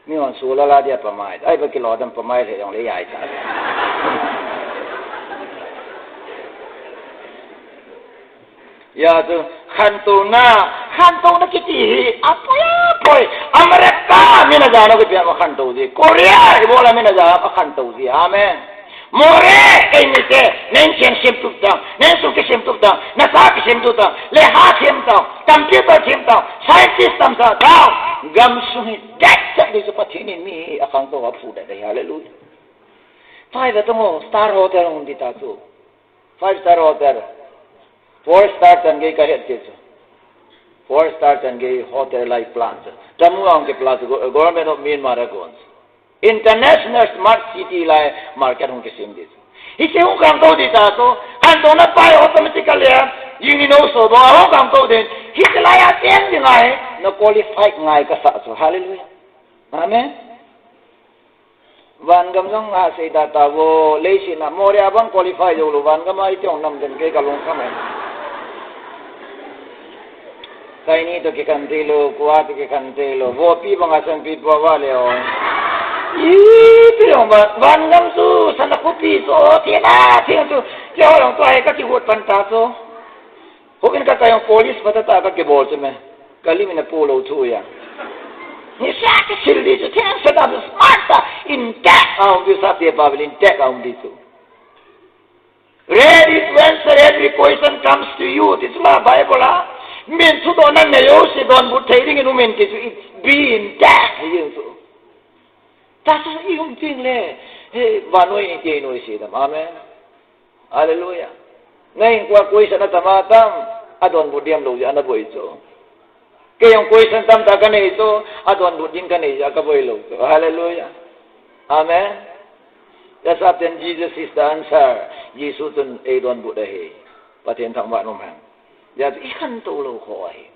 A: mi on su la dia pa mai ai ba ki lo dam pa mai le yong le yai cha ya tu khan tu na kiti apa ya boy Amerika mina jano ke pia khan tu di Korea ibola mina jano khan tu di amen more kai ni ke nen chen sim tu da nen su ke sim tu da na sa ke sim tu da le ha sim ta computer sim ta scientist tam ta da gam su ni dak sa di su pathini mi akang to wa fu da hallelujah five to mo star hotel on di ta tu 5-star hotel 4-star tan gay ka het keso 4-star tan gay hotel like plants tamu ang ke plants government of Myanmar agons international smart city like market hong ke sim dis ise hong kang to di ta to han to na pai automatically yini no so ba hong kang to den hisla ya ten di ngai no qualify ngai ka sa so hallelujah amen van gam jong a se data wo leisin na moria bang qualify jo lo van gam ai tiong nam den ke ka long khamai kai ni to ke kan te lo kwa to ke kan te lo wo pi bang asan pi po wa le o i pi ong ba van gam su san na pi so ti na ti tu ke ho long to ai ka ti hot pan ta so ho kin ka tayong police patata ka ke bol se me kali mina po lo thu ya ni sa ke sildi so ten sa da smart in tech ang di sa te pavel in tech ang di so ready to answer every question comes to you this is my Bible min su do nan ne yo si don bu thairing in men ke it be in tech yin so ta sa i hong ting le he ba noi ni te noi si da amen hallelujah ngai kwa question na tamatam adon bu diam lo ya na boi so ke yung question tam ta kanai so adon bu ding kanai ya ka boi lo so hallelujah amen that's after Jesus is the answer Jesus tun e don bu da he paten thang ba nom hang ya ikan to lo khoi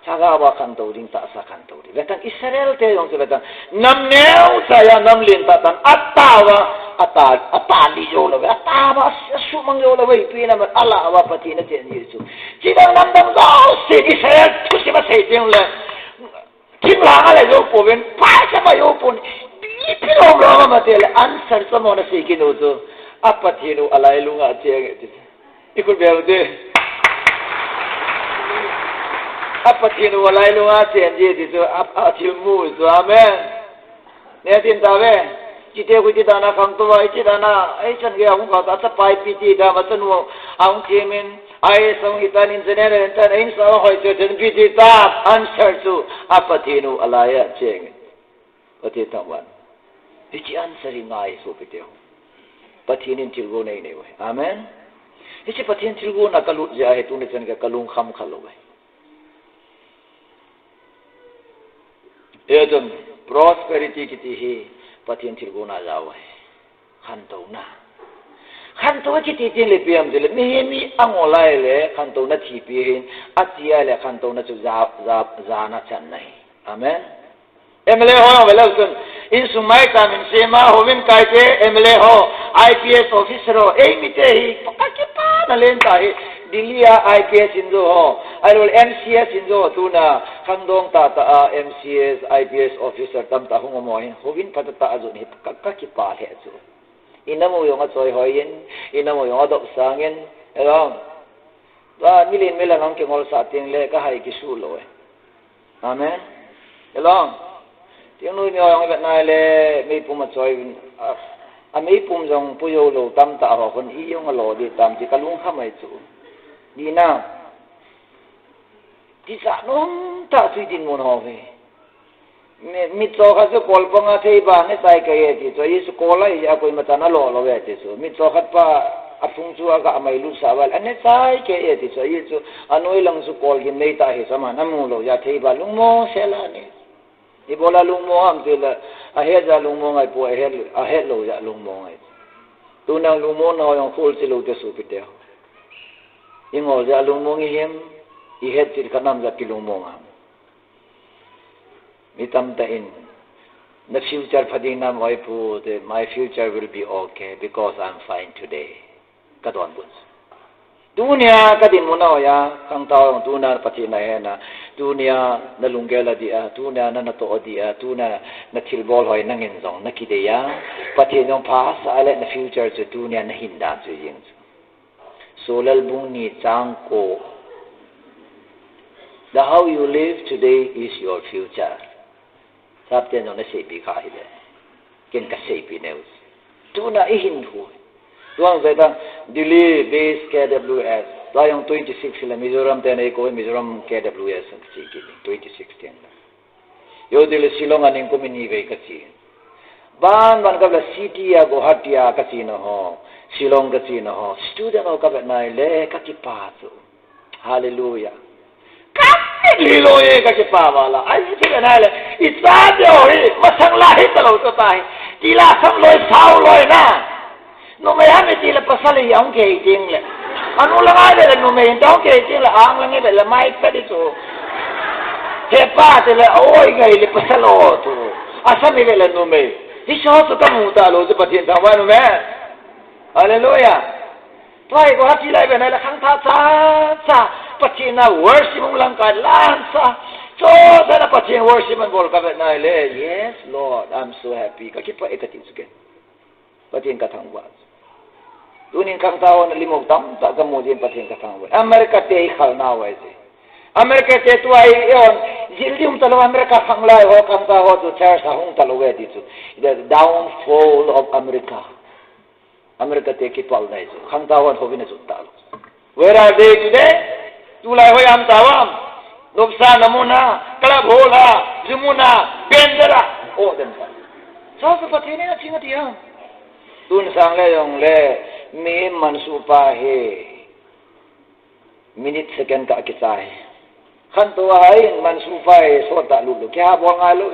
A: chaga ba kan to ding ta sa kan to di betan Israel te yong se betan nam neu saya nam lin ta tan ata li yo lo ata ba su mang yo lo bai pi na ala wa pati na chen Yesu chi dang nam dam go se Israel tu se ba se teng le kim la ala yo po ben pa sa ba yo po ni pi lo lo ma te le answer sa mo na se ki no to apati no alai lu nga che ikul be de apati no alai lu nga che je di so atil mu so amen ne tin ta ve chi te ku ti da na khang to ai chi da na ai chan ge ang ka ta pai pi ti da ma tan wo ang kemen ai song itan in general tan in so hoi che ten pi ti ta answer to apati no alaya cheng pati ta wan chi answer ngai so pi te pathin til go nei ne we amen chi pathin til go na kalut ja he tu ne chen ga kalung kham khalo we edom prosperity kiti hi pathin til go na ja we khan to kiti tin le piam de le mi angolai le khan to na thi pi hin atia le khan to na chu za na chan nai amen emle ho vela sun in sumai kam in sema hovin kai ke emle ho IPS officer ho ei mi te hi pakaki pa na len ta hi dilia IPS injo ho alol MCS injo tu na khandong ta MCS IPS officer tam ta hung mo hin hovin patata azun hi pakaki pa he chu inamo yong a choi hoyen inamo yong adop sangen elong wa milin melanong ke ngol sa ting le ka hai ki su lo amen elong tiếng nuôi nhỏ ông Việt Nam le mấy pum mà chơi mấy pum dòng puyo lo tam ta họ còn ý ông lo đi tam chỉ cả lung khăm ấy chú đi nào ที่สะน้องตาสุดินมนหอเวมิโซขัดกอลปังอาเทย์บ้านในใจก็เอติตัวยิสกอลายาคุยมาตานาโลโลเวติสุมิโซขัดป้าอัฟงชัวก็ไม่รู้สาวอันนี้ใจก็เอติตัวยิสอันนู้นลังสุกอลกินไม่ตาเหสมานามูโลยาเทย์บ้านลุงโมเซลานี่อีโบลาลุงโมอัมติละอาเฮจาลุงโมไงปัวอาเฮโลยาลุงโมไงตัวนั้นลุงโมนอยองคูลสิโลจะสูบเดียวยิ่งเอาจะลุงโมงี้เห็นอีเฮติดขนามจะกิลุงโมงามมิตำตาอิน the future พอดีน้ำไว้พูด my future will be okay because I'm fine today ก็ตอนบุญดูเนี่ยก็ดินมุนเอาอย่าข้างตาดูน่าปฏินัยนะดูเนี่ยนั่นลุงเกลดีอ่ะดูเนี่ยนั่นโตดีอ่ะดูเนี่ยนั่นทิลบอลหอยนั่งเงินซองนั่นคิดเดียปฏิน้องพาสอะไรใน future จะดูเนี่ยนั่นหินดาจะยิงsolar bungi changko the how you live today is your future sabten no na sepi kha hide ken ka sepi neus tu na ihin hu tuang zeta delhi base kws tayong 26 la mizoram ten ko mizoram kws chi ki 2016 yo delhi silong aning ko mini ve ka chi ban ka la city ya guwahati ya ka chi no ho Silong kasi na ho, student ho kapit na ile kakipaso. Hallelujah. Kapililoye kakipawala. Ay, sige na ile. Isabi ho, masang lahit na ito tayo. Tila sang loy, sao loy na. Numayami tila pasali yung kaiting le. Ano lang ay ile, numayin daw kaiting le. Ang lang ile, lamay pa dito. Hepa tila, oy gaili pasalo to. Asam ile numay. Isyo to kamutalo sa patintawa numay. Hallelujah. Tuai ko hati lai benai la khang tha sa pachina worship mong lang ka lansa. So sana pachina worship man bol ka benai le. Yes Lord, I'm so happy. Ka kipa ekatin suke. Patin ka thang wa. Tunin khang taw na limog tam ta ka mo din patin ka thang wa. America te khal na wa ji. America te tuai yon jildium talo America khang lai ho khang ta ho to church sa hung talo we ti chu. The downfall of America. America take it all nice. Khang tawon hobin su talo. Where are they today? Tulay hoy am tawam. Nobsa namuna, kalab hola, jumuna, bendera. Oh them. Sa patini na singa tiya. Tun sang le yong le mi mansupa he. Minute second ka kisay. Khan to hay mansupa he so ta lulu. Kya bo nga lo.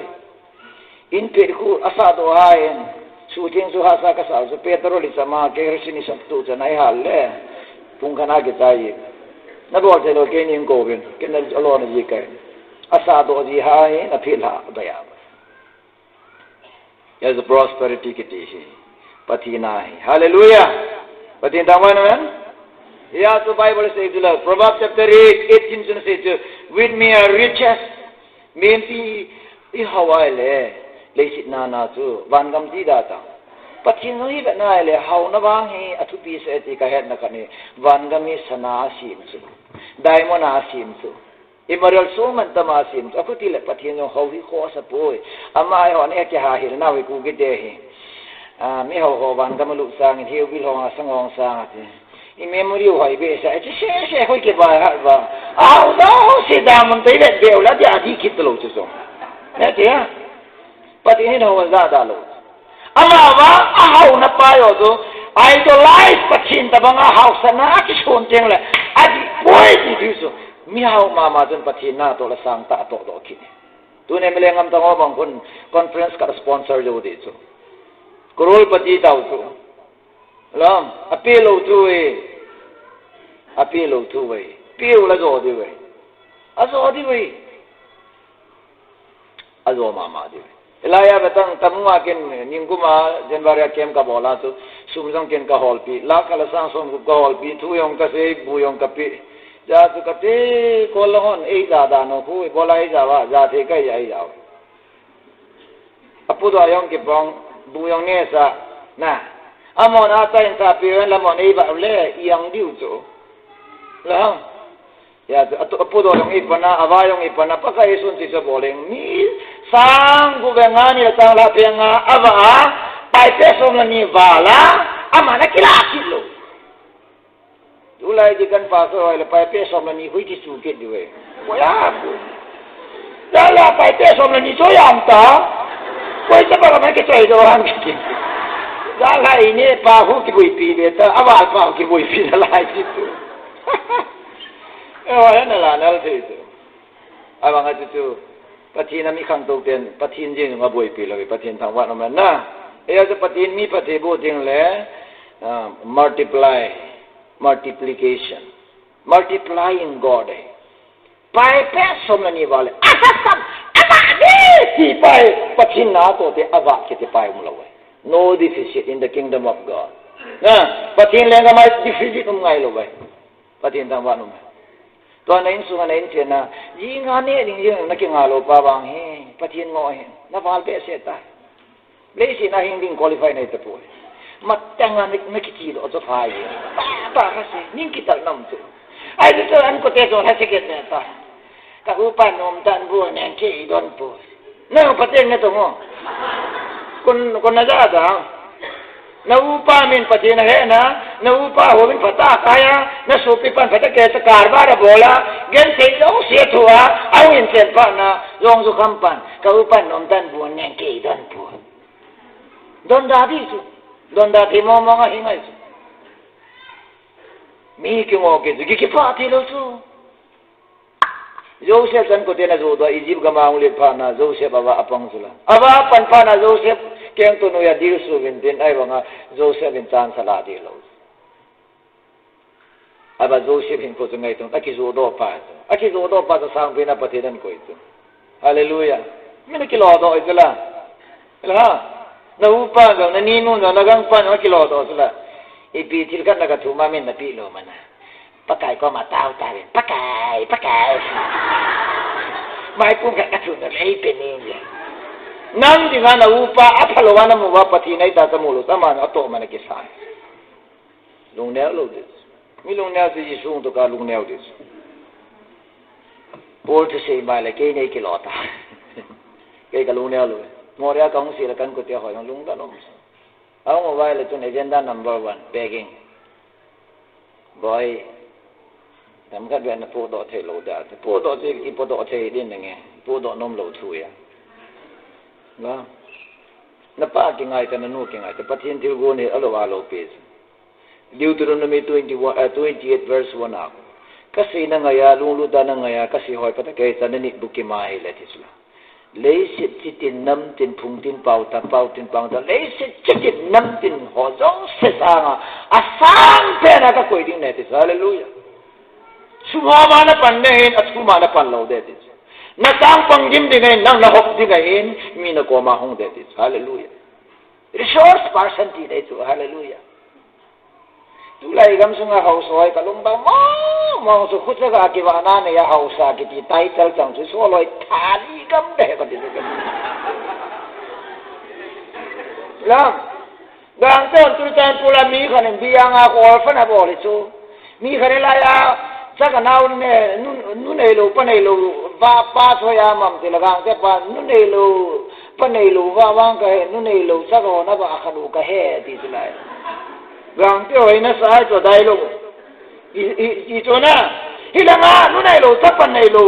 A: In pe ku asa to hay. Suting suhasa kasal so Pedro li sama kerosini sabtu janai halle pungkana gitai na bo te lo kenin ko bin kenal alo na ji kai asa do ji hai na phila daya there's a prosperity kiti patina hallelujah patin taman man yeah so Bible says Proverbs chapter 8:18 says with me are riches menti I hawaile leisit na tu van gam ti data pathin noi ba na le hau na bang hi athu pi se ti ka het na kani van gam mi sana sim su diamond asim su emerald so man tama sim aku ti le pathin no hau hi kho sa poi ama ai ho ne ke ha hi na we ku ge de hi mi ho van gam lu sang hi wi lo sang ong sang ti I memory ho i be sa ti se ho ke ba ha ba au do se da man te le de la dia di kit lo chu so ne ti ha Pati ini nawan zada lo. Amawa ahau na payo do idolize pacinta bang ahau sana kishon jeng le. Adi boy di diso. Mihau mama dun patina to la sang ta to do kini. Tu ne melengam tango bang kun conference ka sponsor lo diso. Kurul pati tau tu. Lam apelo tu apelo tu Pio la zo di Azo di Azo mama di Ilaya betang tamua ken ningkuma jenbaria kem ka bola tu sumjong ken ka holpi la kala sang som ka holpi thu yong ka se bu yong ka pi ja tu ka te kolon ei da da no hu bola ei ja wa ja the kai ai ja apu do yong ke bong bu yong ne sa na amon a ta in sa pi la mon ei ba le yang diu zo la ya tu apu do yong ipana awa yong ipana pa ka isun si sa boleng ni sang gubengani sang la penga ava ai peso ni vala amana kila kilo lai ji kan pa so le pai pe som la ni hui ti su ke di we ko ya da la pai pe som la ni so yam ta ko sa ba ma ke choi do han ki da lai ni pa hu ki bui pi le ta awa pa ki bui pi la lai ti tu wa na la na le tu awa nga tu patin mi khang to ten patin jing nga bui pi la patin thang wa na na e ya patin mi pati bo ding le multiplication multiplying God pai pe som la ni wale asam aba ni ti pai patin na to te aba ke te pai mu la we no deficit in the kingdom of God na patin le nga mai deficit um ngai lo we patin thang wa no to na in su na in chen na yi nga ne ding yin na ki nga lo pa bang he patin ngo he na wal pe se ta le si na hin ding qualify na ita po matanga nakiki do so phai ba kasi ning kita nam tu ai to an ko te so ha se ke ta ka upa nom tan bu ne ke don po na paten ne to mo kun na da da na upa min paten he na upa ho min pata kaya na sopi pan pata ke sa karbar bola gen se do se thua au in sen pa na yong su kampan ka upa nom tan bu ne ke don po don da di su don da ti mo nga hingay su mi ki mo ke gi ki pa ti lo su Joseph san ko te na zo do Egypt ga ma uli pa na Joseph aba apang sula aba pan pa na Joseph keng tu no ya dir su vin din ai wa nga Joseph in chan sala di lo aba Joseph hin ko ngai tu aki zo do pa sa sang pina patidan ko itu hallelujah mi ki lo do itla ha na upa ga na ninu na nagang pan wa kilo do sala ipi til kan na ka thuma min na pi lo mana pakai ko ma tao ta ren pakai mai pun ka thu na lei pe ni ya nam di na upa aphalo wa na mo wa pati nai ta ta mo lo sama na to mana ki sa lung ne lo de mi lung ne si su to ka lung ne de bol te sei ba le ke nei ki lo ta ke ka lung ne lo Moria kaung sila kan ko tiya ho yung lungda no. Ang mobile ito agenda number 1 begging. Boy, tamkat ba na po do the lo da. Po do the ipo do the din nge. Po do nom lo thu ya. Na. Na pa ki ngai ta na nu ki ngai ta pathin til go ni alo wa lo pe. Deuteronomy 28 verse 1 ako. Kasi na ngaya lulu da na ngaya kasi hoy pata kay ta ni buki mai la tisla. Lấy sit chitin nam tin phung tin pau tin pau ta lấy sit chitin nam tin ho zong se sang a sang pe na ka koi ding ne ti hallelujah suma ma na pan ne hin at suma na pan lo de ti na sang pang jim de ngai nang na hop di ngai in mi na ko ma hong de ti hallelujah resource person ti de tu hallelujah tu lai gam sunga house hoi ka lung ba mo su khut ga ki wa na ne ya house a ki ti title chang su so loi thali gam de ka ti lam gang ton tu chan pula mi khan bi yang a ko fa na bo le chu mi khare la ya cha ka naw ne nu ne lo pa ne lo ba pa so ya mam ti la gang te pa nu ne lo pa ne lo wa wang ka nu ne lo cha ko na ba kha lu ka he ti su lai gang te oi na sa cho dai lo i cho na hilanga nu ne lo cha pa ne lo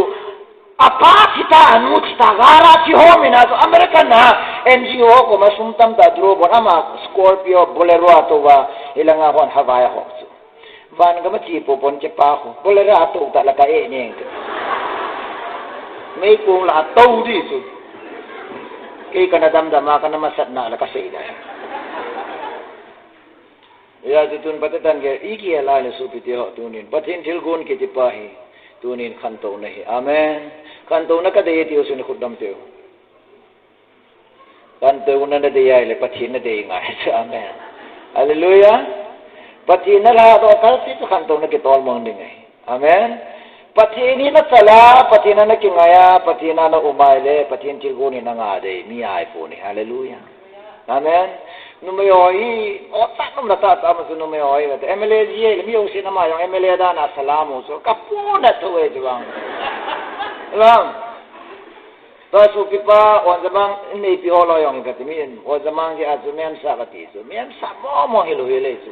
A: apa kita anu kita gara si ho mina to American na NGO ko masumtam ta dro bon ama Scorpio Bolero ato wa hilanga hon Hawaii ho van ga mati po pon che pa ho Bolero ato ta la ka e ne mai ko la to di su ke kana dam dama kana masat na la ka sei da ya ditun patatan ge iki ala le su piti ho tunin pathin thil gon ke ti pa hi tunin khanto nahi amen khanto na ka de ti usun khudam te khanto na de ya le pathin na de nga amen hallelujah pathin na la do kal ti khanto na ke tol mong ding amen pathin ni na sala pathin na ki ngaya pathin na umai le pathin ti gon ni na nga de mi ai po ni hallelujah amen numeyoi otak num nata tama su numeyoi vet MLA ji mi o sin ma yang MLA da na salamu so kapuna to e jwang lam ta su pipa on zamang nei pi holo yang ka timin o zamang ji azumen sa ka ti su mem sa mo mo hilo hele su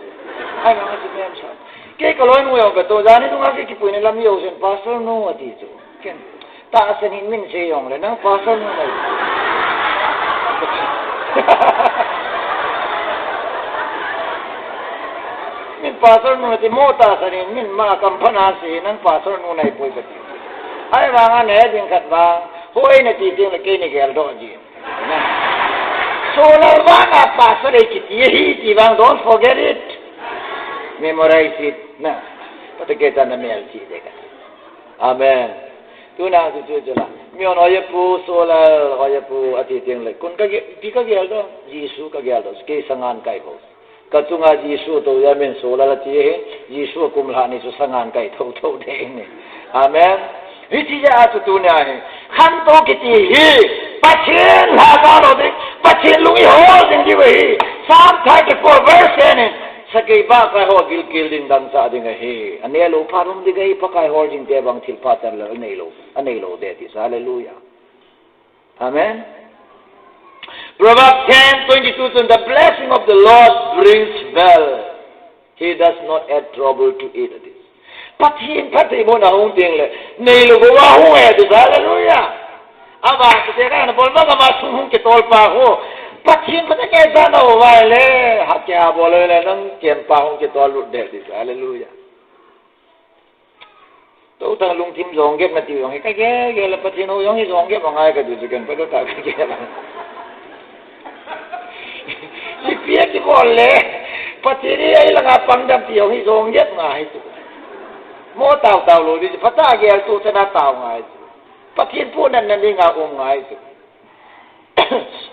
A: ai ma su mem sa cái lối nuôi ông cái tôi ra này tôi nói cái bụi này làm nhiều chuyện pastor no ở đi chỗ cái ta sẽ nhìn mình sẽ dùng lại nó pastor no này mình pastor no thì mua ta sẽ nhìn mình mà cầm phán asi nó pastor no này bụi cái ai vàng anh ấy tiếng khát vàng hôi này thì tiếng là cái này cái đó gì solar vàng à pastor ấy chỉ vàng don't forget it memorize it na patiketa na melchi deka amen tu na tu jala mion oye pu solar oye pu ati ting le kun ka pi ka gel do jisu ka gel do ke sangan kai ho ka chunga jisu to ya men solar ti he jisu kum la ni su sangan kai thau thau de ni amen hiti ja tu na he khan to ki ti hi pachin la ka lo de pachin lu ho ding ji we Psalm 34 verse 10 sakai ba kai ho gil ding dang sa ding he anelo pharum ding ei pakai ho jing te bang thil patar la anelo de ti hallelujah amen Proverbs 10:22 the blessing of the Lord brings wealth he does not add trouble to it pathin pathi mo na hung ding le nei lo go wa hu e ti hallelujah aba te ka na bol ba ma sung ke tol pa ho pathin pa ke sa no wa le ha kya bol le nang kem pa hong ke tol lut de ti hallelujah to tang lung tim jong ge na ti yong ka ge le pathin ho yong jong ge ba ngai ka du ken pa ta ke la si pia ki bol le pathin ai la ga pang dam ti yong jong ge ngai tu mo tao lo di pa ta ge tu ta na tao ngai pathin pu nan nan nga ngai tu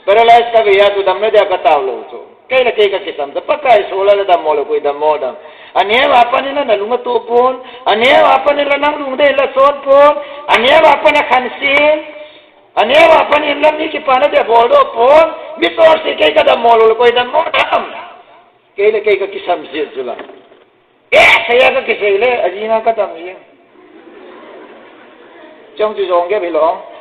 A: Paralyzed ka biya tu dam na dia ka tawlo so kay la kay ka kitam da pakai sola la dam mo ko dam mo dam aniya apa nila na lunga to pon aniya apa nila nang lungde la son pon aniya apa na khansin aniya apa nila ni ki pana de bodo pon bitor si kay ka dam mo ko dam mo dam kay la kay ka kisam zir jula saya ka kisele ajina ka dam yin chong ju jong ge bi lo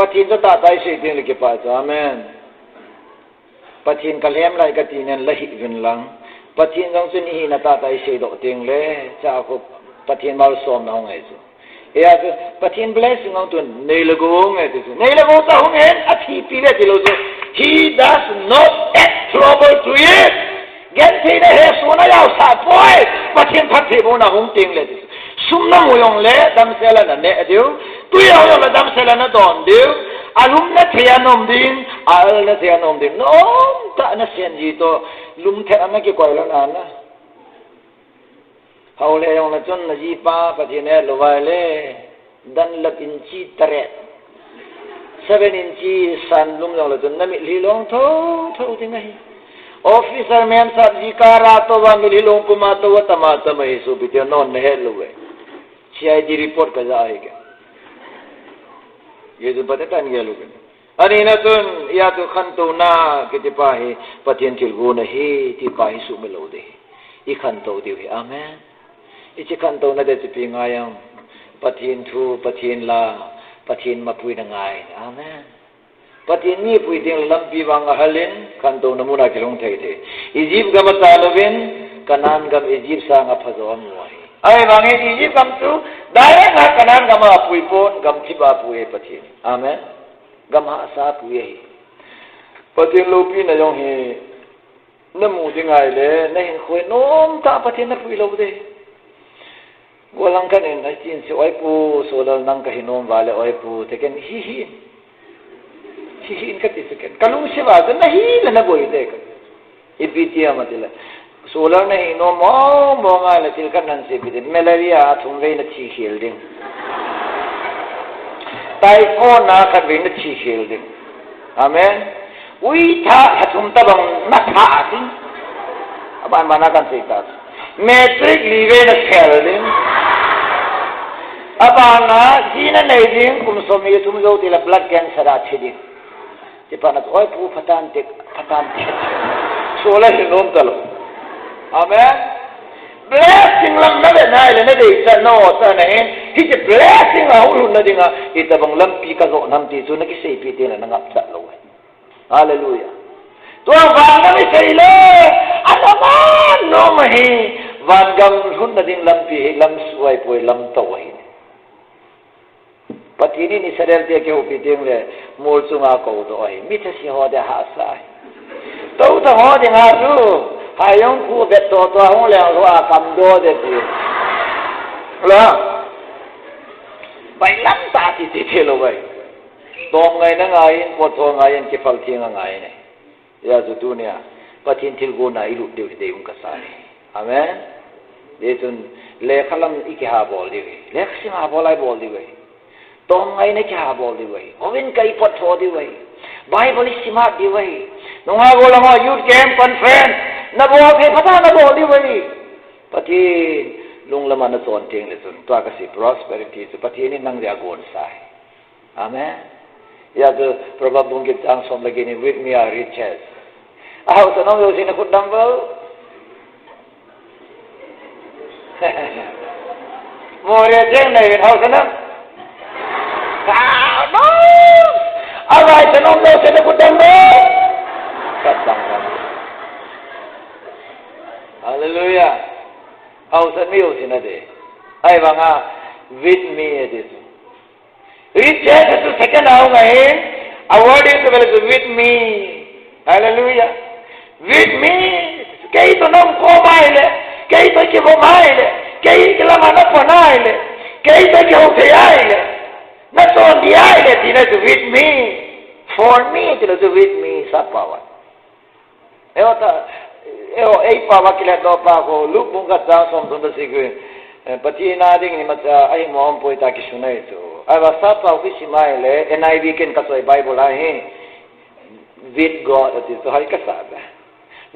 A: pathin to ta tai se din le ke pa amen pathin kalhem lai ka tinen la hi vin lang pathin jong chu ni hi na ta tai se do ting le cha ko pathin mal som na ngai chu ya chu pathin blessing on to nei le go ngai chu nei le go ta hong en a thi pi le ti lo chu he does not add trouble to it gen thi na he su na yau sa poi pathin phat thi bo na hong ting le sum na mo yong le dam se la na ne diu tu yau yo la dam se la na don diu alum na thia nom din al na thia nom din nom ta na sen ji to lum the na ki koi la na na hau le yong la chon na ji pa pa thi ne lo wa le dan la pin chi tare 7 inchi san lum yong la chon na mi li long tho tho ting ai officer men sab ji kara to wa mi li long kuma to wa tama tama hi so bi te non ne lo we CID report ka ja ai ke ये जो बता टाइम गया लोग अरे ना तो या तो खंतो ना किते पाहे पतियन तिलगो नहीं ती पाहे सु मिलो दे ये खंतो दे आमेन इचे खंतो ना दे पिंगायम पतियन थु पतियन ला पतियन मपुई नंगाय आमेन पतियन नि पुई दिंग लंपी वांग हलिन खंतो नमुना किलों थे थे इजिप्ट गम तालविन कनान गम इजिप्ट सांग फजोम मोय ai bangi ji kam tu dai na kanan gam apui pon gam thiba apui pathin amen gam ha sa apui hi pathin lopi na yong hi namu dingai le na hin khoi nom ta pathin na pui lo de golang kan en na chin se oi pu so dal nang ka hinom wale oi pu te ken hi ka ti se ken kalung se wa na hi na boi de ka ipitia matila solar nahi no mo nga la til kan nan se bidin malaria thum ve na chi khel ding typhoid na kan ve na chi khel ding amen ui tha thum ta bang na tha ding aban mana kan se ta metric li ve na khel ding abana jina nei ding kum so mi thum zo ti la blood cancer a chi ding ti pa na oi pu phatan te solar hinom talo amen blessing lang na de na ile na de sa no sa na hen hi je blessing a ulu na dinga itabang lampi ka zo nam ti chu na ki sei pi te na ngap sa lo hallelujah ตัววันก็ไม่ใช่เลยอันนั้นน้องไม่วันกำหุ่นนั่นลำปีลำสวยป่วยลำโตยปฏินี้นี่แสดงที่เกี่ยวกับเรื่องเลยมูลสุงาโกโตยมิตรสิหอเดหาสายตัวทั้งหอเดหาสูหายงคู่เบ็ดตัวห้องแล้วว่าคำโดเด็ดดีเหรอไปล้ำตาที่ที่เทโลไปตรงไงนั่งไงปวดท้องไงยังเก็บฟังเทียงไงเนี่ยยาสุดตัวเนี่ยปฏิทินกูน่าอิรุเดียวเดียวกันสายอาเมนเดี๋ยวจนเล็กขลังอีกหาบอลดีเว้ยเล็กสิมาบอลไล่บอลดีเว้ยตรงไงเนี่ยหาบอลดีเว้ยโอวินไก่ปวดท้องดีเว้ยไบเบิลสิมาดีเว้ยน้องอาโกลังว่ายูทเกมคอนเฟรนซ์นับบอกให้พัฒนาบอลดีเว้ยปฏิลุงละมันสอนเทียงเลยจนตัวก็สิ prosperity สุปฏินี้นั่งเรียกวนสายอาเมนยาตัวพระบาบุญกิจอังสมลกินี with me are riches เอาสนองอยู่สินะคุณดัมเบลโมเรียเจงในเอาสนองข้าวน้องอะไรสนองอยู่สินะคุณดัมเบลกัดตังกันฮาเลลูยาเอาสนองอยู่สินะเดไอ้บางอ่ะ with me เด็ดriches is the second how my a word is with me hallelujah with me kei to nom ko maile kei to ki bo maile kei ki la mana panaile kei to ki ho feaile na so diaile tina to with me for me tina to with me sa power eota ei pawa kila do pa ko lu bunga ta som som sigwe pati na ding ni matsa ai mo am poi ta ki sunai to aba sapa ofisi maile NIV ken ka soi Bible ai with God it is so hai ka sabe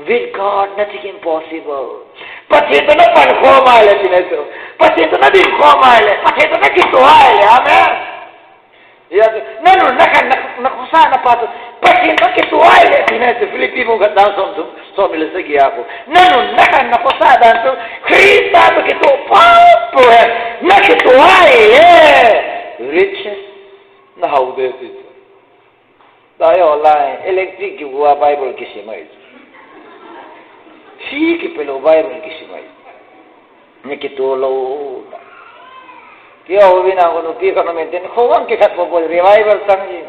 A: with God nothing impossible pati to na pan ko maile tineso pati to na din ko maile pati to na ki to ai amen ya nanu na kusa na pato pati to ki to ai tineso Filipi mo ka dan so mile se gi ako nanu na kusa dan to Krista to ki to papo na ki to ai riches na how this is tayo online electric ki buwa Bible ki simay si ki pelo Bible ki simay ni ki tolo kaya ho bina ko no pi ka no maintain ko ang ki khat po revival sang ji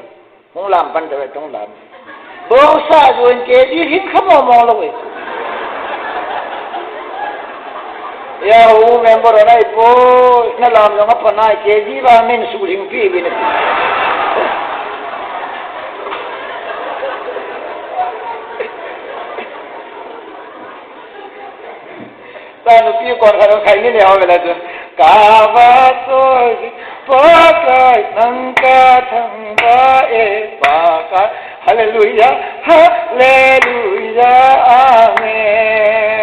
A: hong lam pan de tong lam bo sa jo in ke di hin khamo mo lo we ya ho member na ipo na lam yang apa na ke ji ba men suling pi bin tanu pi kon karo khai ni ne ho bela tu ka ba so pa kai nang ka thang ba e ba ka hallelujah hallelujah amen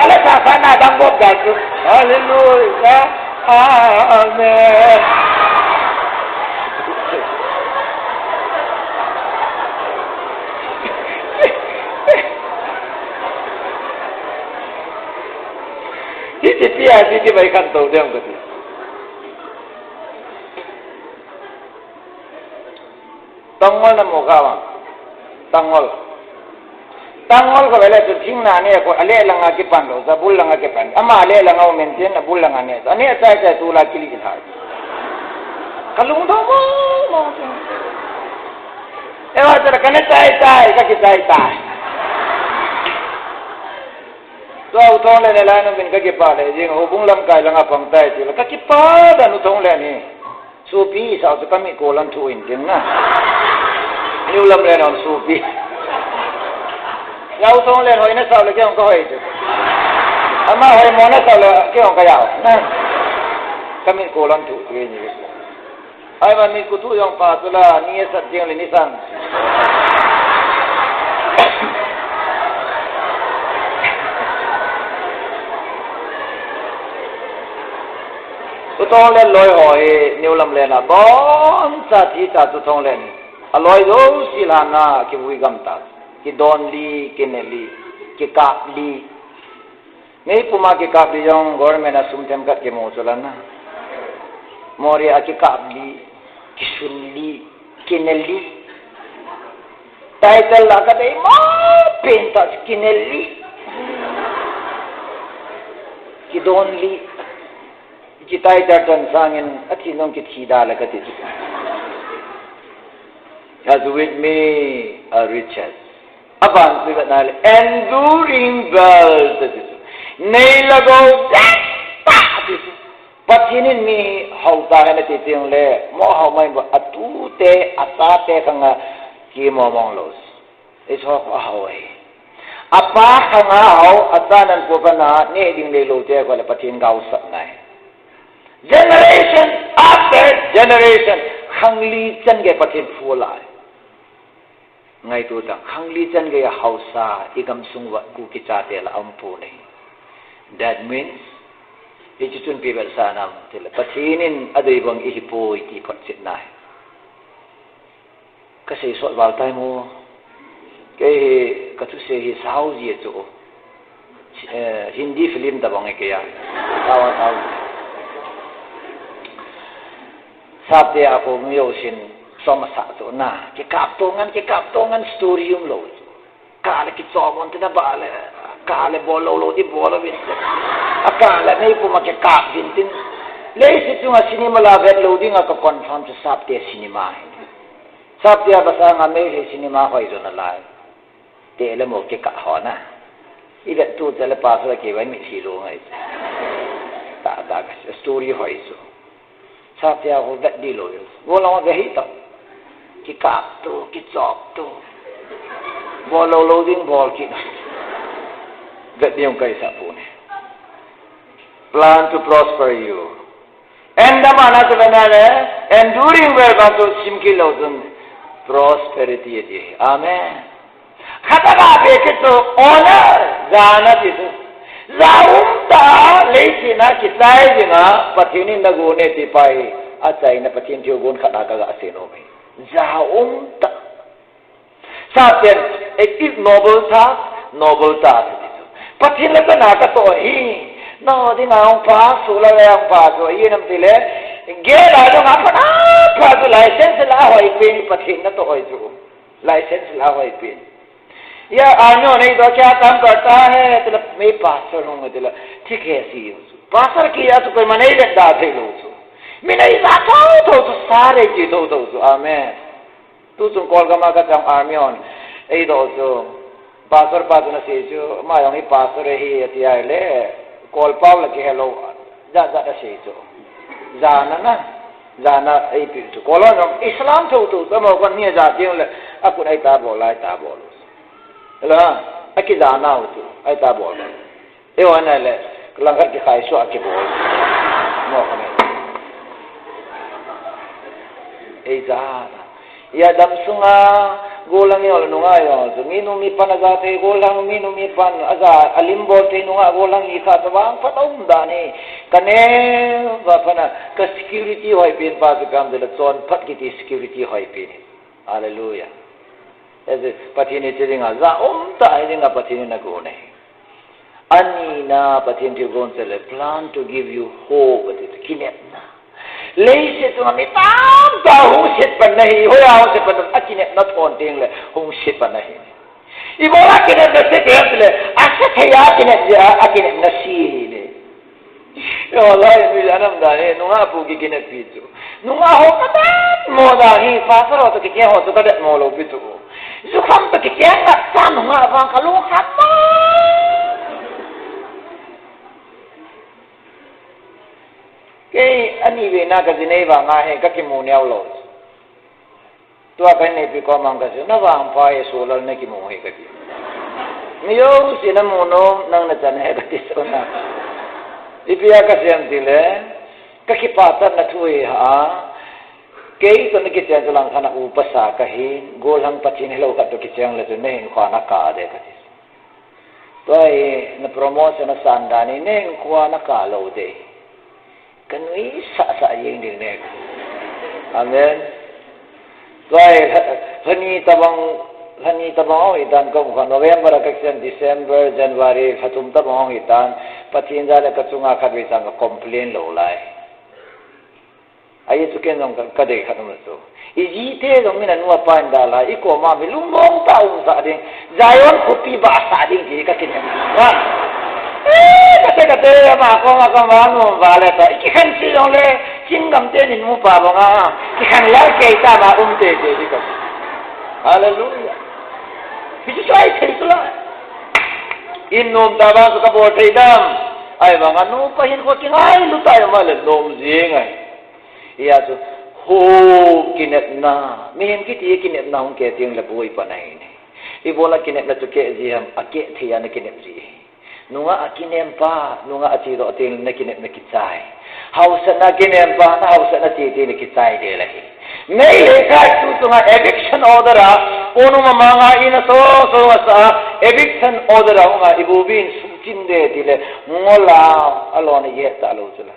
A: ala sa sana dang bob gasu hallelujah amen Titi pia titi bai kan to dem gati tangol na mo ka tangol ko bela to ting na ne ko ale lang agi pando sa bul lang agi pan ama ale lang au maintain na bul lang ane ani sa tu la kili ha kalung do mo e wa tara kana tai ka ki tai so utong le la no bin ka ki pa le jing ho bung lam kai lang apang tai ti ka ki pa da no tong le ni su pi sa su kami ko lan thu in tin na niu lam le non su pi yau tong le hoi na sa le kyong ko hoi tu ama hoi mo na sa le kyong ka yao na kami ko lan thu ti ni ai ba mi ku tu yong pa tu la ni sa jing le ni sang tong le loi hoi niu lam le na bon sa ti ta tu tong le ni aloi do silana ki wi gam ta ki don li ki ne li ki ka li nei puma ki ka li yong government na sum tem kat ke mo cholan na Mori aki kabli, kisunli, kineli. Title la kadai ma pentas kineli. Kidonli. Kitai dardan sangin ati nong kitida la kadai. Has with me a riches. Aban sigat nali enduring wealth. Nay lagaw patinin mi hauta na titing le mo hau mai ba atute asate kanga ki mo mong los is ho hawai apa kanga hau atanan ko bana ne ding le lo te ko le patin gau sat nai generation after generation khangli chan ge patin phula ngai tu ta khangli chan ge hausa igam sungwa ku ki cha te la ampu nei that means Ijutun people sanam tila patinin adibang ihipo iti patsit na. Kasi suat baltay mo kay katuse hi sauzi ito hindi film tabang kaya kawan tahu. Sabte ako miyosin somasa to na kikaptongan story yung lo. Kala kitsobon tinabala. Akala bolo di bolo bintin. Akala na ipo makikap bintin. Laysit yung sinima lagat loading nga ka-confirm sa sabte sinima. Sabte basa nga may sinima ko ito na live. Di alam mo kikaho na. Igat tu tala paso na kiway may silo nga ito. Taatagas. Story ko ito. Sabte ako that di lo yun. Wala ko gahito. Kikap to, kitsok to. Bolo loading ball kina. That yung kaisa po ni. Plan to prosper you. And naman natin na enduring well to simkilaw prosperity iti. Amen. Katababi kito honor zanat ito. Zaumta leisi na kitay nga patinin nagune tipay at say na patin tiyogon katagaga asinomi. Zaumta. Sa atin, it noble task. Patin na nakato no di nga ang paso la ang paso yun ang tile gela do nga pa paso license la hoy pin patin na to hoy jo license la hoy pin ya anyo nahi do kya काम करता है तला मैं पासर हूं तला ठीक है सी पासर किया तो कोई मने लगता थे लोग मैं नहीं जाता तो सारे जी तो आमेन तू तुम कॉल का का काम आर्मियन ए दो जो pastor na si jo mayong hi pastor hi atiay le call paw la ki hello da si jo zana ai pi jo kolon islam to mo kon ni ja tin le akun ai ta bol la aki zana to ai ta bol e wana le langkat ki khai so aki bol mo kame e zana ya dam sunga golang yol nunga yo minu mi panagate golang minu mi pan aga alimbo te nunga golang ikha tawang patom dani kane ba pana ka security hoy pin pa gam de ton phat ki security hoy pin hallelujah as patini tinga za ta tinga patini na gone ani na patini gon tele plan to give you hope it kinet na Laysit nga mitam ta husit pa nahi hoya husit pa akinet not on ting le husit pa nahi ibo akinet na siket le asa kaya akinet ya akinet na sihile yo wallahi mi janam dane nunga pu ki kinet pitu nunga ho katan mo dani pasaro to kike ho to kadat mo lo pitu zukham to kike nga tan nunga bang kalu khata Kay ani be na ka dinay ba nga he ka kimuniaw lo. Tua ka ne pi ko mang ka na ba ang pa e solal na kimuhi ka ti. Miyo sinamuno nang natsan he ka ti so na. Ipiya ka siyang dile ka kipatan na tuwi ha. Kay to ni kityan lang kana upasa ka hin golang patin hello ka to kityan la to ne ko na ka de ka ti. To ay na promotion na sandani ne ko na ka lo de. Kanui sa yung dineg. Amen. Kaya hani tabang itan ko mukha November kaksan December January hatum tabang itan patin jala katsunga kadwisang complain lo lai. ai tu ken dong ka de khat no so I ji te dong mina nuwa pan da la I ko ma mi lung mong ta ung sa ding Zion kopi ba sa ding ji ka kin ha kate ma ko no ba le ta ki khan si dong le jing gam te ni mu pa ba nga ki khan la ke ta ma te ji ka hallelujah bi ji sai thei tu la in nom ta ba su ka bo thei dam ai ba nga no pa hin ko ki ngai lu ta ma le nom ji ngai ya tu ho kinet na mi hem ki ti kinet na hong ke tiang la boi pa nai ni I bola kinet la tu ke ji ham ake thia na kinet ji nunga akinem pa nunga atiro ting na kinet na kitsai hausa na kinem pa na hausa na ti ti na kitsai de la hi nei le ka tu tunga eviction order a onu manga ina so sa eviction order a nga ibubin sutin de dile ngola alone ye ta lo sala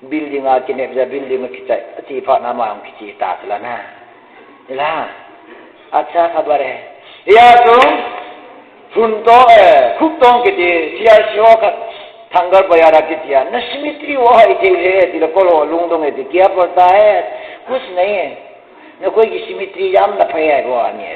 A: building a kinet ja building kitsai ati pa na ma ang kichi ta sala na ila acha khabar hai ya tu Punto kutong kiti siya ka tanggal bayara kitiya na simetri wa ite le di ko lungdong ite kya porta hai kuch nahi hai na koi ki simetri yam na phaya wo ani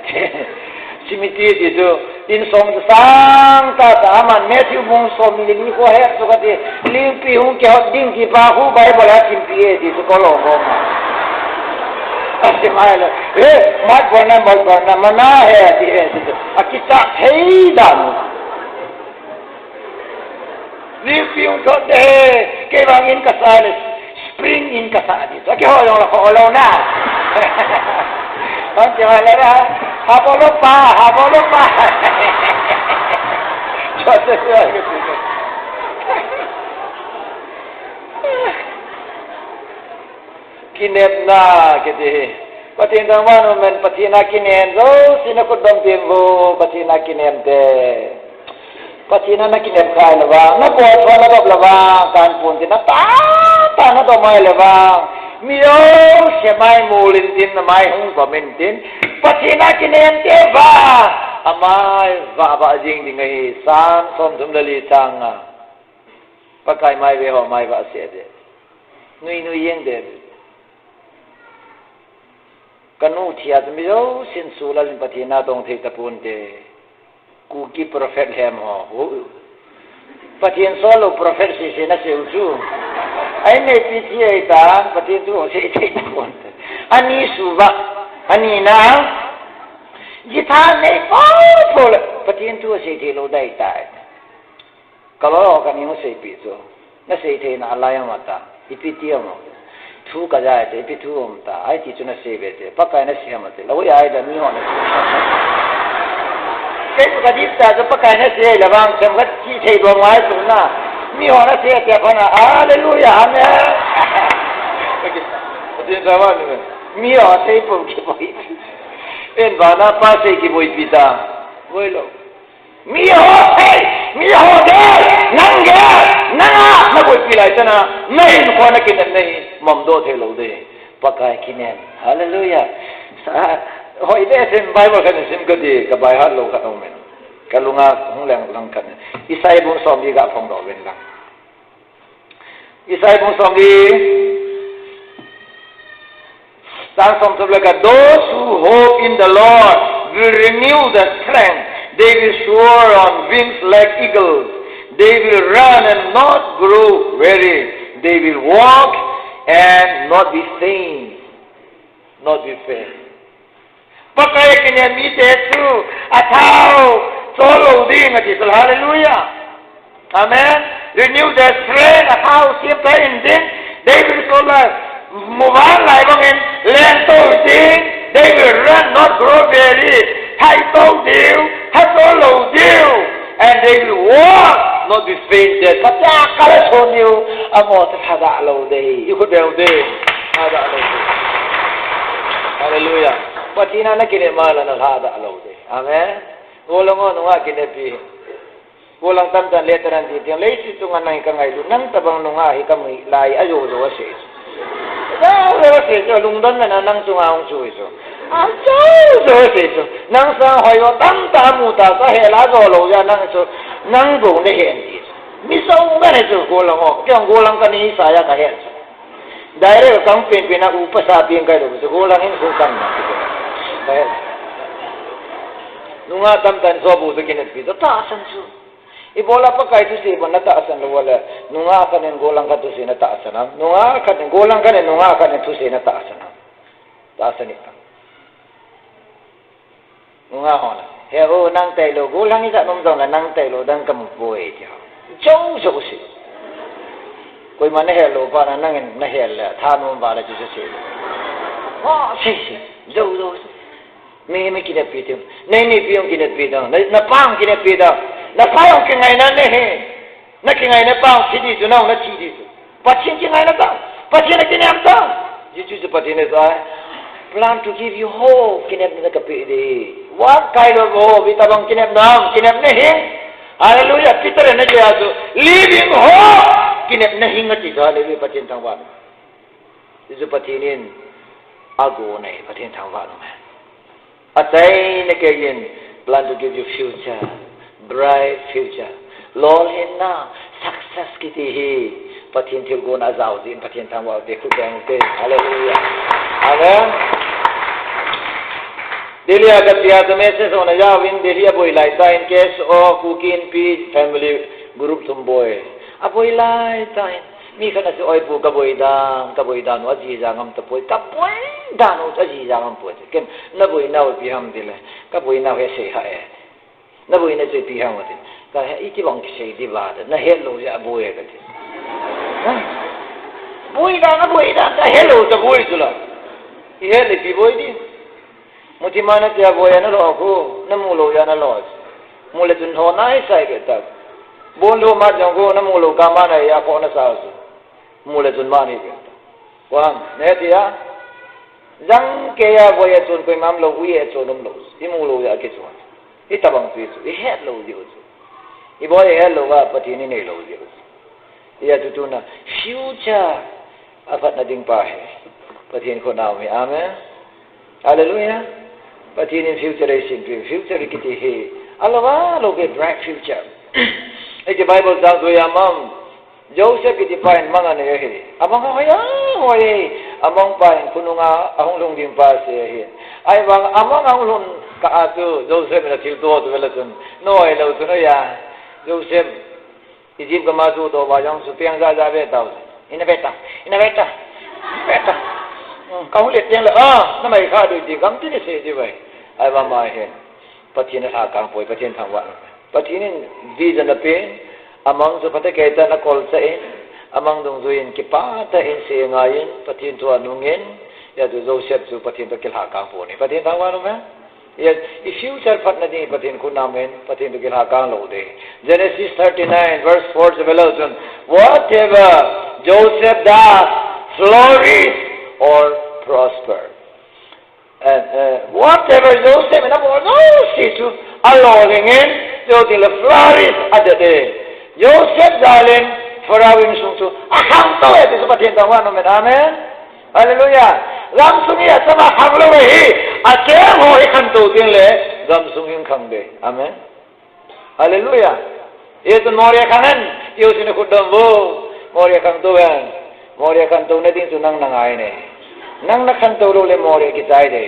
A: simetri di jo in som sang ta aman Matthew bung som ni ni ko hai so kati limpi hu ke hot ding ki pa hu bible ha timpi di ko lo ko Asimala, mat warna mana hai di akita hei dam. Lipiung tot de, ke bangin kasales, spring in kasadi. So ke holong la holong na. Macam mana? Apa lupa. Jatuh lagi. Kinep na kiti patin damano men patina kinen zo sinakot dam tembo patina kinem de patina na kinep kai lawa na ko thona gop lawa kan pun tina ta na do mai lawa mio semai mulin tin na mai hung komentin patina kinem de ba amai ba jing ding ngai san som thum lali changa pakai mai ve ho mai ba se de nui yeng de kanu thia mi ro sin sula lin pathina dong thei tapun de ku ki prophet hem ho pathin solo prophet si na se uju ai ne pi thi ai ta pathin tu se thei tapun ani suwa ani na jitha ne po pathin tu se thei lo dai ta kalo ka ni mo se pi so na se thei na alaya mata ipi ti mo thu ka ja te pi thu om ta ai ti chuna se be te pakai na se ma te lo ya ai da mi ho na ke ka di ta so pakai na se la bang sem ga chi thei do mai su na mi ho na se te pa na hallelujah amen de da wa ni mi ho se po ki boi en ba na pa se ki boi pi ta voi lo mi ho de nang ga na boi pi lai ta na mai ko na ki nei mamdo the lo de pakai kinen hallelujah hoi de sem bible kan sim ka de ka bai har lo ka no men kalunga hung lang kan isai bung som bi ga phong do wen lang isai bung som bi sang som to like those who hope in the Lord will renew their strength, they will soar on wings like eagles, they will run and not grow weary, they will walk and not be faint. Pakai kenya mite tu atau solo ding ati hallelujah. Amen. Renew their strength atau siapa indin they will so mubal lai bangin lento ding they will run not grow weary. Hai to deal, hai solo deal and they will walk not be fainted. Kata kala sonyo amo hada lo dei. Ikut dei. Hada lo dei. Hallelujah. Patina na kine mala na hada lo dei. Amen. Golongo nunga kine pi. Golang tan letteran di tiang leisi tungan nang kangai lu nang tabang nunga hikam lai ayo do wase. Dah wase jo lungdan na nang tunga ong chu iso. Ajo wase jo. Nang sang hoyo tam tamu ta sa hela go lo ya nang so nang bo ne hen di. Misong ba ne jo golongo. Kyang golang ka ni saya ka hen. direct kang pin na upasa pin kai do so golang hin ko kang na nunga tam tan so bu so kinat pi ta asan su ibola pa kai tu si bon ta asan lo wala nunga kanen golang ka tu si na ta asan nunga kanen golang kanen nunga kanen tu si na ta asan ni nunga hona he o nang tai lo golang ni sa nom dong la nang tai lo dang kam poi ja chou so si koi mana he lo pa na nang na he la tha nom ba la ju se ha si zo me kinat pi tu nei pi yong kinat pi dang na pang kinat pi dang na pang ke ngai na ne he na ke ngai na pang thi di tu na chi di tu pa chin ke ngai na ta pa chin ke ne ta ji ju pa ti ne sa plan to give you hope kinat na ka pi di what kind of hope ita bang kinat ne he hallelujah pitar na ja so living hope kinat na hinga ti ga le pa chin tang wa ji pa ti nin ago nei pa tin tang wa no Atay na kayin plan to give you future, bright future. Lord hinna success kiti hi patin til go na zao din patin tangwa de khutang te hallelujah. Amen. Delia katia to message on ja win delia boy lai ta in case of cooking pi family group tum boy. Apoy lai ta mi kana si oi pu ka boy dan wa ji ja ngam ta poi ka poi dan o ta ji ja ngam poi ken na boy na o pi ham dile ka boy na he se ha e na boy na se pi ham wa ka he i ti bang se di ba na he lo ja boy ka ti boy da ka he lo ta boy su la i he le pi boy di mo ti ma na ja boy na lo ko na mu lo ya na lo mu le tun ho na sai ke ta bon lo ma jong ko na mu lo ka ma na ya ko na sa su mula tun mani ke wang ne dia jang ke ya boya tun ko mam lo uye tun nom lo imulo ya ke tun itabang tu i het lo di us I boy het lo wa patini nei lo di us ya tu na future apat na ding pa he patin ko na mi amen hallelujah patini futuration future kiti he alawa lo ke bright future e ke bible da do ya mam Joseph iti pain mga na yahi. Amang kaya hoy amang pain kununga ahong long din pa siya hi. Ay bang amang ahong kaatu Joseph na tildo to velatun. No ay lo to ya. Joseph Egypt ka mazu do ba yang supiang za za be tao. Ina beta. Kau lihat yang la na mai kha do di gam tin se di bai. Ay ba mai he. Patin na kang poi patin thang wa. Patin di jan na pe among so pate kaita na kol sa in among dong zuin ki pa ta in se ngayin patin to anungin ya do Joseph so patin to kilha ka po ni patin tawwa no ma ya if you shall pat na di patin ko namen patin to kilha ka lo de Genesis 39 verse 4 to below whatever Joseph does flourish or prosper and whatever Joseph na mo no si to alolingin so til flourish at the day Joseph dalin farawing sungsu ahang to ito sa patin tawa no amen hallelujah ram sungiya sama hamlo hi ate ho ikan to din le gam sungin khangde amen hallelujah ito moria kanan yo sine kudam bo moria kang to yan moria kang to na din sunang nangay ne nang nakang to le moria kitay de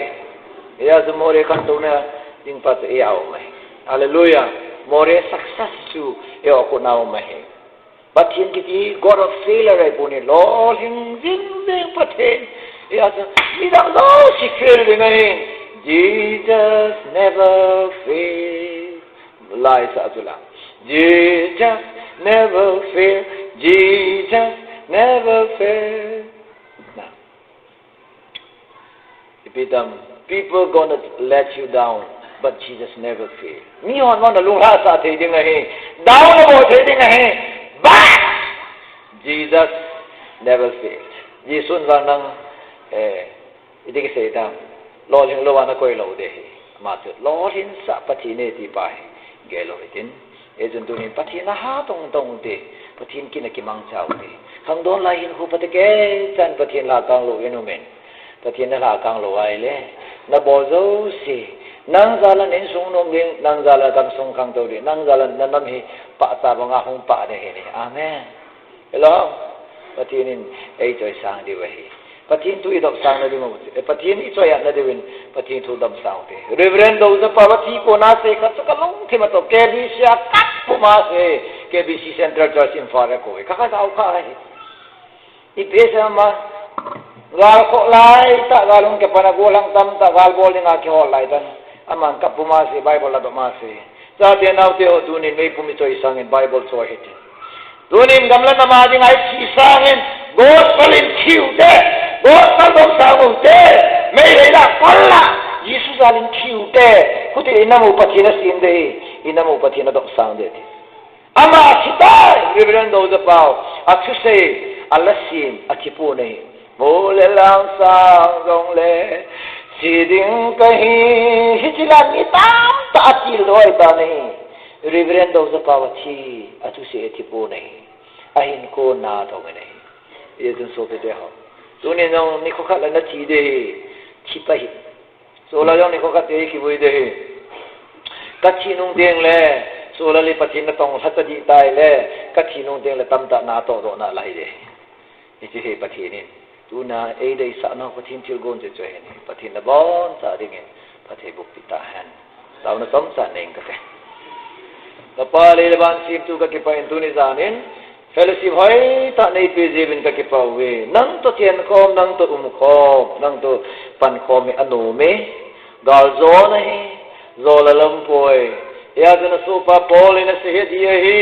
A: ya so moria kang to na ding pat iyaw mai hallelujah more success to yo ko na mai but hin kiti god of failure ai puni lol hin zing pathe ya so ida lo si fail de ngai Jesus never fail lies atula Jesus never fail Jesus never fail now people gonna let you down but Jesus never failed. Me on one lura sa the ding hai down mo the ding hai but Jesus never failed. Jesus wa nang idik se ta lo ling lo wa na koi lo de ma tu lo hin sa pati ne ti pai ge lo itin e jun tu ni pati na ha tong de pati kin ki mang chao de khang don la hin hu pati ke chan pati la kang lo inu men pati na la kang lo ai le na bo zo si nang zalan in sung nom ding nang zalan kam sung kang to di nang zalan na nam hi pa sa ba nga hong pa de he ni amen hello patinin ei choi sang di wahi patin tu idop sang na di mo patin I choi na di win patin tu dam sang te reverend do za pawati ko na se ka ka long thi ma to ke bi sia kat pu ma se ke bi si central church in far ko ka ka dau ka ai I pesa ma gal ko lai ta galung ke panagulang tam ta gal boling a ke hol lai dan aman ka pu ma se bible la do ma se sa de nau te o tunin me pu mi choi sang in bible so hit tunin gamla na ma ding ai chi sang in gospel in kiu de gospel dom sang de me le la kolla Jesus alin kiu de kuti inamu pathina sin de inamu pathina dom sang de ama sitai reverend do the pau athu se alasin atipu nei mole lang sang dong le si ding kahi hichilan ni tam ta atil doi ta nei reverend do the pau chi athu se atipu nei ahin ko na dong nei yezun so te ho tunin nong ni ko khat la na chi de chi pa hi so la jong ni ko khat te ki bui de ka chi nung deng le so la li pathin na tong hat di tai le ka chi nung deng le tam ta na to ro na lai de chi he pathin tuna e dei sa na pathin til gon je chwe ni pathin na bon sa ding pathe buk pi ta han taw na tom sa neng ka te ka pa le ban sim tu ka ki pa in tu ni zanin fellowship hoi ta nei pe jebin ka ke pawe nang to tian khom nang to khom nang to pan khom me anu me gal zo nahi zo la lam poi ya jana so pa paul in se he dia hi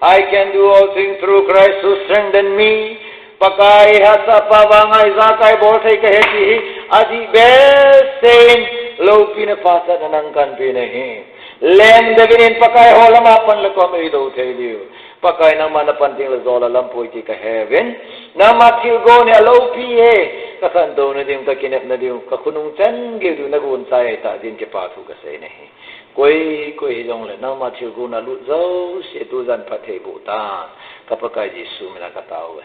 A: I can do all things through Christ who strengthens me pakai hasa pa wangai za kai bol thai ka he ti adi be sein lo pin pa sa nang kan pe nahi lem devin pakai holama pan la ko me do thai diu pakai nang mana panting la zola lampoi ti ka heaven na mathil go ne alo pi he ka san do na dim ka kinep na dim ka khunung chan ge du na gun sai ta din ke pa thu ka sei ne koi jong le na mathil go na lu zo se tu zan phathe bu ta ka pakai ji su me na ka taw